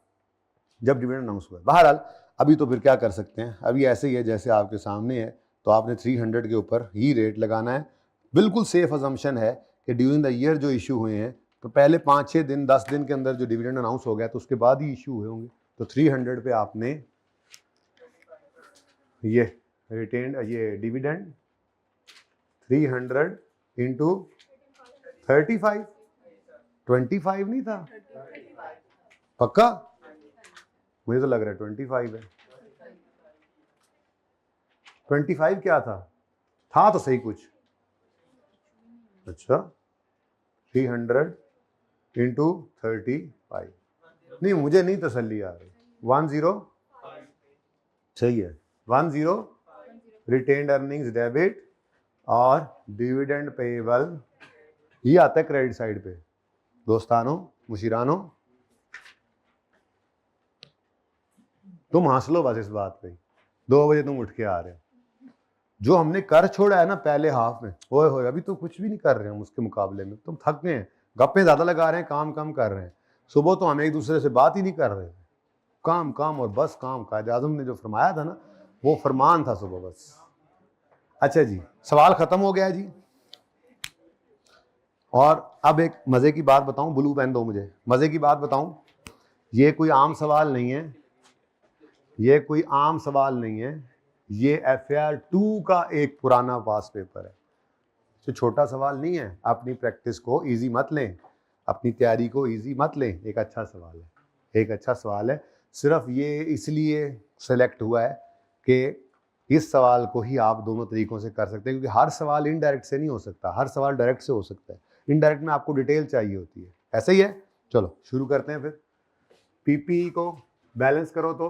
जब डिविडेंड अनाउंस हुआ। बहरहाल अभी तो फिर क्या कर सकते हैं, अभी ऐसे ही है जैसे आपके सामने है, तो आपने 300 के ऊपर ही रेट लगाना है। बिल्कुल सेफ अजम्पशन है कि ड्यूरिंग द ईयर जो इशू हुए हैं तो पहले 5-6 दिन 10 दिन के अंदर जो डिविडेंड अनाउंस हो गया तो उसके बाद ही इशू हुए होंगे। तो 300 पे आपने ये रिटेन्ड, ये डिविडेंड 300 इंटू 35, 25 नहीं था पक्का, मुझे तो लग रहा है 25 है। 25 क्या था तो सही कुछ, अच्छा 300 इंटू 35, नहीं मुझे नहीं तसल्ली आ रही, 10 सही है, 10 रिटेन्ड अर्निंग्स डेबिट और डिविडेंड पेएबल, ये आता है क्रेडिट साइड पे। दोस्तानों मुशीरानों तुम हंस लो बस इस बात पे, 2 बजे तुम उठ के आ रहे हो, जो हमने कर छोड़ा है ना पहले हाफ में, ओए होए अभी तो कुछ भी नहीं कर रहे हैं उसके मुकाबले में, तुम थक गए हैं, गप्पे ज्यादा लगा रहे हैं, काम कम कर रहे हैं। सुबह तो हम एक दूसरे से बात ही नहीं कर रहे थे, काम काम और बस काम, कायदे आज़म ने जो फरमाया था ना वो फरमान था सुबह बस। अच्छा जी, सवाल खत्म हो गया जी। और अब एक मजे की बात बताऊं, ब्लू पेन दो मुझे, मजे की बात बताऊं, ये कोई आम सवाल नहीं है, ये कोई आम सवाल नहीं है, ये FAR 2 का एक पुराना पास पेपर है, तो छोटा सवाल नहीं है। अपनी प्रैक्टिस को इजी मत लें, अपनी तैयारी को इजी मत लें, एक अच्छा सवाल है, एक अच्छा सवाल है। सिर्फ ये इसलिए सेलेक्ट हुआ है कि इस सवाल को ही आप दोनों तरीकों से कर सकते हैं, क्योंकि हर सवाल इनडायरेक्ट से नहीं हो सकता, हर सवाल डायरेक्ट से हो सकता है। इनडायरेक्ट में आपको डिटेल चाहिए होती है। ऐसा ही है। चलो शुरू करते हैं फिर। पीपी को बैलेंस करो तो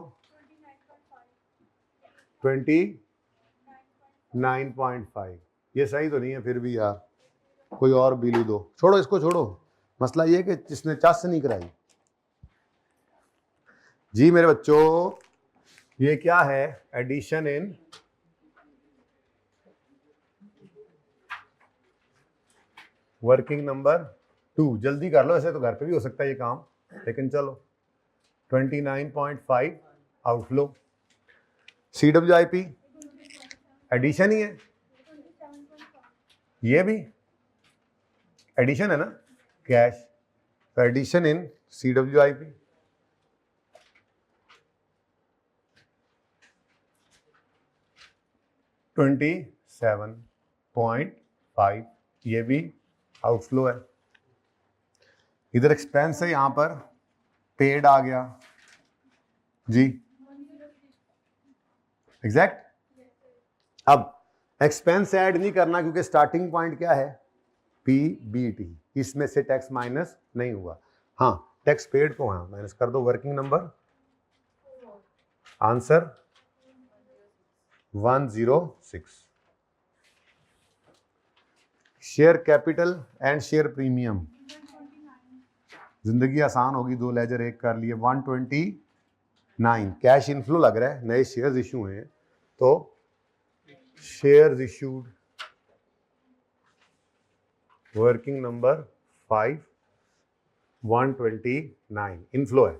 29.5। ये सही तो नहीं है फिर भी यार, कोई और बिलू दो। छोड़ो इसको, छोड़ो। मसला ये कि जिसने चस नहीं कराई। जी मेरे बच्चों, ये क्या है? Addition in working number 2। जल्दी कर लो, ऐसे तो घर पे भी हो सकता है ये काम, लेकिन चलो। 29.5 आउटफ्लो। CWIP एडिशन ही है, ये भी एडिशन है ना, कैश। तो एडिशन इन CWIP 27.5, ये भी आउटफ्लो है। इधर एक्सपेंस है, यहां पर पेड आ गया जी, एग्जैक्ट। अब एक्सपेंस ऐड नहीं करना, क्योंकि स्टार्टिंग पॉइंट क्या है? PBT। इसमें से टैक्स माइनस नहीं हुआ। हाँ, टैक्स पेड को हाँ माइनस कर दो। Working number, answer 106। Share capital and share premium, जिंदगी आसान होगी। 2 लेजर एक कर लिए। 129 कैश इनफ्लो लग रहा है, नए शेयर्स इशू हैं, तो shares issued working number 5, 129 inflow है।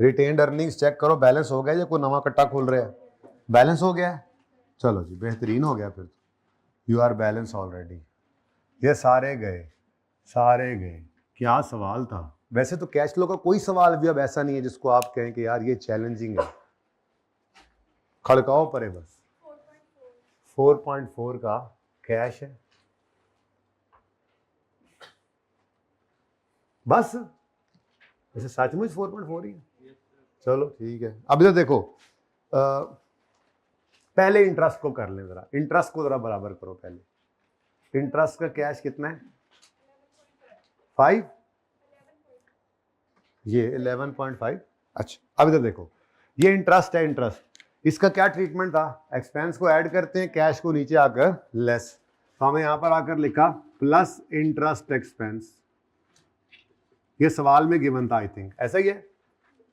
रिटेन्ड अर्निंग्स चेक करो, बैलेंस हो गया या कोई नवा कट्टा खोल रहा है? बैलेंस हो गया है, चलो जी बेहतरीन हो गया फिर। You are balance already. ये सारे गए, सारे गए। क्या सवाल था? वैसे तो कैश फ्लो का कोई सवाल भी अब ऐसा नहीं है जिसको आप कहें कि यार ये चैलेंजिंग है। खड़काओ परे बस। 4.4 का कैश है बस। वैसे सचमुच 4.4 ही है। चलो ठीक है। अब इधर देखो, पहले इंटरेस्ट को कर लें जरा। इंटरेस्ट को जरा बराबर करो पहले। इंटरेस्ट का कैश कितना है? 5। ये 11.5। अच्छा, अब इधर देखो, ये इंटरेस्ट है। इंटरेस्ट, इसका क्या ट्रीटमेंट था? एक्सपेंस को ऐड करते हैं, कैश को नीचे आकर लेस। तो हमें यहां पर आकर लिखा प्लस इंटरेस्ट एक्सपेंस। ये सवाल में गिवन था आई थिंक, ऐसा ही है।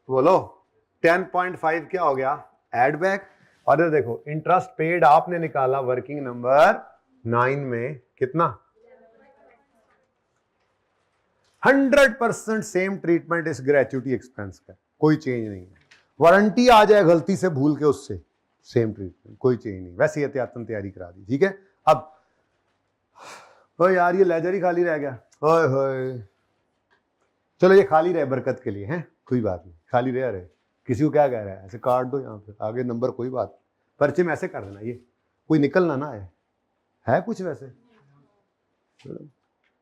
बोलो 10.5 क्या हो गया? Add back. और इधर देखो, इंटरेस्ट पेड आपने निकाला वर्किंग नंबर 9 में, कितना? 100% सेम ट्रीटमेंट इस ग्रेचुटी एक्सपेंस का, कोई चेंज नहीं है। वारंटी आ जाए गलती से भूल के उससे, सेम ट्रीटमेंट, कोई चेंज नहीं। वैसे एहतियातन तैयारी करा दी, ठीक है। अब ओ यार ये लेजर ही खाली रह गया, ओए होए। चलो ये खाली रहे बरकत के लिए, हैं, कोई बात नहीं, खाली रहे। किसी को क्या कह रहा है? ऐसे काट दो यहाँ पे आगे नंबर, कोई बात। पर्चे में ऐसे कर देना, ये कोई निकलना ना है कुछ वैसे,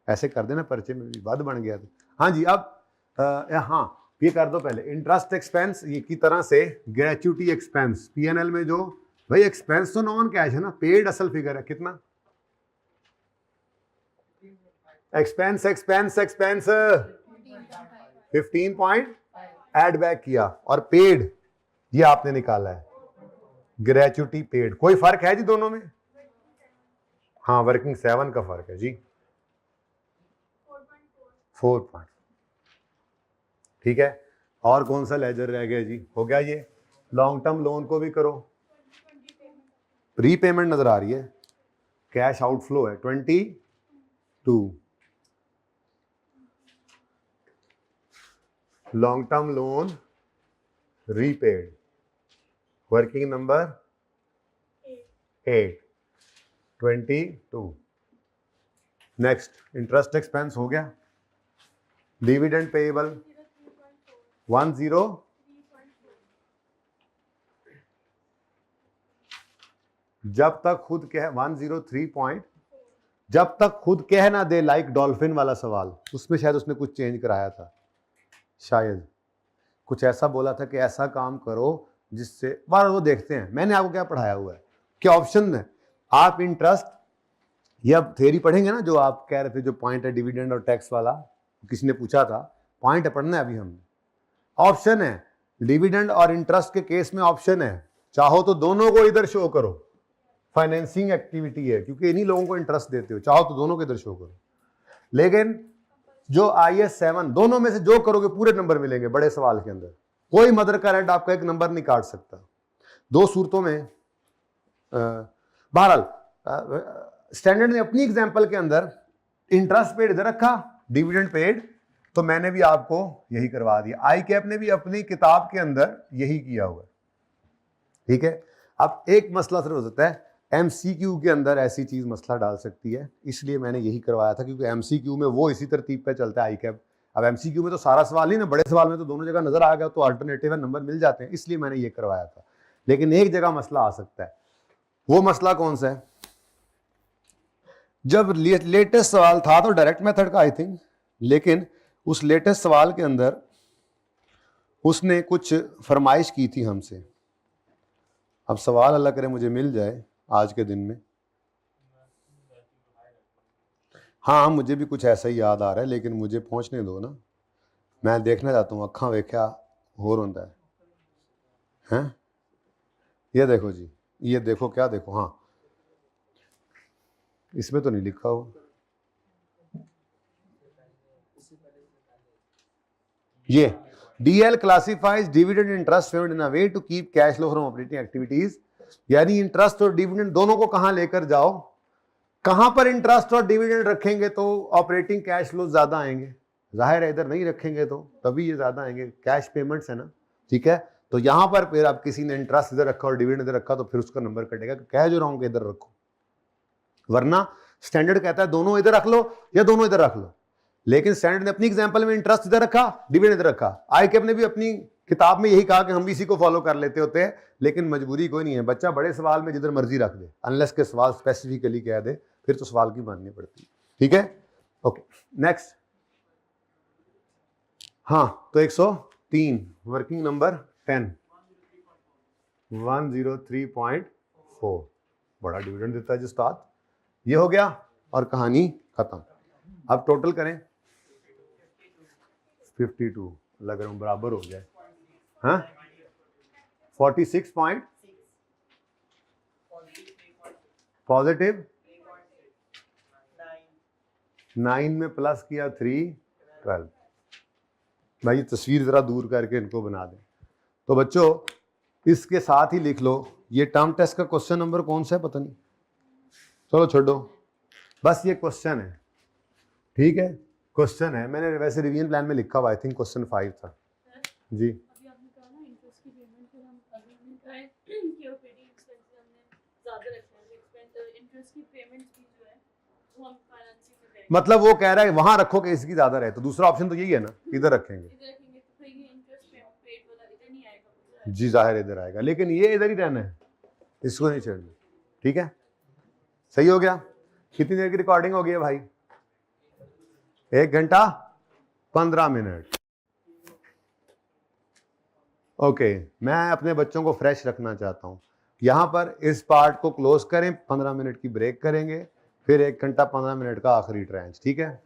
ऐसे कर देना पर्चे में भी, बाद बन गया तो। हाँ जी, अब हाँ ये कर दो पहले। इंटरेस्ट एक्सपेंस ये की तरह से ग्रेचुटी एक्सपेंस PNL में, जो भाई एक्सपेंस तो नॉन कैश है ना, पेड असल फिगर है। कितना expense? Expense 15 point add back किया, और पेड ये आपने निकाला है ग्रेचुटी पेड। कोई फर्क है जी दोनों में? हाँ, वर्किंग 7 का फर्क है जी, 4. ठीक है। और कौन सा लेजर रह गया जी? हो गया ये। लॉन्ग टर्म लोन को भी करो। प्रीपेमेंट नजर आ रही है, कैश आउटफ्लो है 22। Long term loan repaid, working number 8, 22। Next, interest expense हो गया। Dividend payable 10। जब तक खुद कह 103 जब तक खुद कह ना दे, लाइक डॉल्फिन वाला सवाल, उसमें शायद उसने कुछ चेंज कराया था, शायद कुछ ऐसा बोला था कि ऐसा काम करो जिससे बार वो देखते हैं मैंने आपको क्या पढ़ाया हुआ है, क्या ऑप्शन है। आप इंटरेस्ट, ये अब थ्योरी पढ़ेंगे ना, जो आप कह रहे थे जो पॉइंट है डिविडेंड और टैक्स वाला, किसी ने पूछा था, पॉइंट है पढ़ना है अभी हमने। ऑप्शन है डिविडेंड और इंटरेस्ट के केस में, ऑप्शन है चाहो तो दोनों को इधर शो करो, फाइनेंसिंग एक्टिविटी है क्योंकि इन्हीं लोगों को इंटरेस्ट देते हो, चाहो तो दोनों को इधर शो करो। लेकिन जो IAS 7 दोनों में से जो करोगे पूरे नंबर मिलेंगे बड़े सवाल के अंदर, कोई मदर का रेड आपका एक नंबर नहीं काट सकता। दो सूरतों में बहरहाल स्टैंडर्ड ने अपनी एग्जांपल के अंदर इंटरेस्ट पेड इधर रखा, डिविडेंड पेड तो मैंने भी आपको यही करवा दिया। ICAP ने भी अपनी किताब के अंदर यही किया हुआ है, ठीक है। अब एक मसला सिर्फ हो सकता है MCQ के अंदर ऐसी चीज मसला डाल सकती है, इसलिए मैंने यही करवाया था क्योंकि MCQ में वो इसी तरतीब पे चलता है ICAP। अब MCQ में तो सारा सवाल ही ना, बड़े सवाल में तो दोनों जगह नजर आ गया तो अल्टरनेटिव है, नंबर मिल जाते हैं, इसलिए मैंने ये करवाया था। लेकिन एक जगह मसला आ सकता है, वो मसला कौन सा है, जब लेटेस्ट सवाल था तो डायरेक्ट मेथड का आई थिंक, लेकिन उस लेटेस्ट सवाल के अंदर उसने कुछ फरमाइश की थी हमसे। अब सवाल अल्लाह करे मुझे मिल जाए आज के दिन में, हाँ मुझे भी कुछ ऐसा ही याद आ रहा है लेकिन मुझे पहुंचने दो ना, मैं देखना चाहता हूँ अखा वेख्या होर होता है हैं? ये देखो जी, ये देखो, क्या देखो, हाँ इसमें तो नहीं लिखा हो, ये DL classifies dividend interest payment in a way to keep cash flow from operating activities, यानी इंटरेस्ट और डिविडेंड दोनों को कहां लेकर जाओ, कहां पर इंटरेस्ट और डिविडेंड रखेंगे तो ऑपरेटिंग कैश फ्लो ज्यादा आएंगे, जाहिर है इधर नहीं रखेंगे तो तभी ये ज्यादा आएंगे, कैश पेमेंट्स है ना, ठीक है। तो यहां पर फिर आप किसी ने इंटरेस्ट इधर रखा और डिविडेंड इधर रखा तो फिर उसका नंबर कटेगा, कह जो रहा हूं कि इधर रखो, वरना स्टैंडर्ड कहता है दोनों इधर रख लो या दोनों इधर रख लो, लेकिन स्टैंडर्ड ने अपनी एग्जांपल में इंटरेस्ट इधर रखा, डिविडेंड इधर रखा। ICAP ने भी अपनी किताब में यही कहा कि हम भी इसी को फॉलो कर लेते होते हैं, लेकिन मजबूरी कोई नहीं है, बच्चा बड़े सवाल में जिधर मर्जी रख दे, अनलेस के सवाल स्पेसिफिकली कह दे, फिर तो सवाल की माननी पड़ती है, ठीक है। ओके नेक्स्ट, हाँ तो 103 वर्किंग नंबर 10 103.4 बड़ा डिविडेंड देता है जिस बात, ये हो गया और कहानी खत्म। अब टोटल करें 52, लग रहा हूं बराबर हो जाए, हाँ 46 पॉइंट पॉजिटिव 9 में प्लस किया 3 12। भाई तस्वीर जरा दूर करके इनको बना दें। तो बच्चों इसके साथ ही लिख लो, ये टर्म टेस्ट का क्वेश्चन नंबर कौन सा है पता नहीं, चलो छोड़ो, बस ये क्वेश्चन है, ठीक है क्वेश्चन है, मैंने वैसे रिवीजन प्लान में लिखा हुआ आई थिंक क्वेश्चन 5 था जी। अभी आपने कहा ना इंटरेस्ट की पेमेंट फिर हम अभी हमने कहा है कि ऑपरेटिंग एक्सपेंसेस हमने ज़्यादा रखना है, एक्सपेंस इंटरेस्ट की पेमेंट्स भी जो है वो हम फाइनेंसिंग में करेंगे, मतलब वो कह रहा है वहां रखो कि इसकी ज्यादा रहे, तो दूसरा ऑप्शन तो यही है ना, इधर रखेंगे, इधर रखेंगे तो फिर ये इंटरेस्ट पेड वाला इधर नहीं आएगा, जी जाहिर इधर आएगा, लेकिन ये इधर ही रहना है, इसको नहीं छेड़ना, ठीक है सही हो गया। कितनी देर की रिकॉर्डिंग हो गई है भाई? 1 घंटा 15 मिनट। ओके मैं अपने बच्चों को फ्रेश रखना चाहता हूं, यहां पर इस पार्ट को क्लोज करें, 15 मिनट की ब्रेक करेंगे, फिर 1 घंटा 15 मिनट का आखिरी ट्रेंच, ठीक है।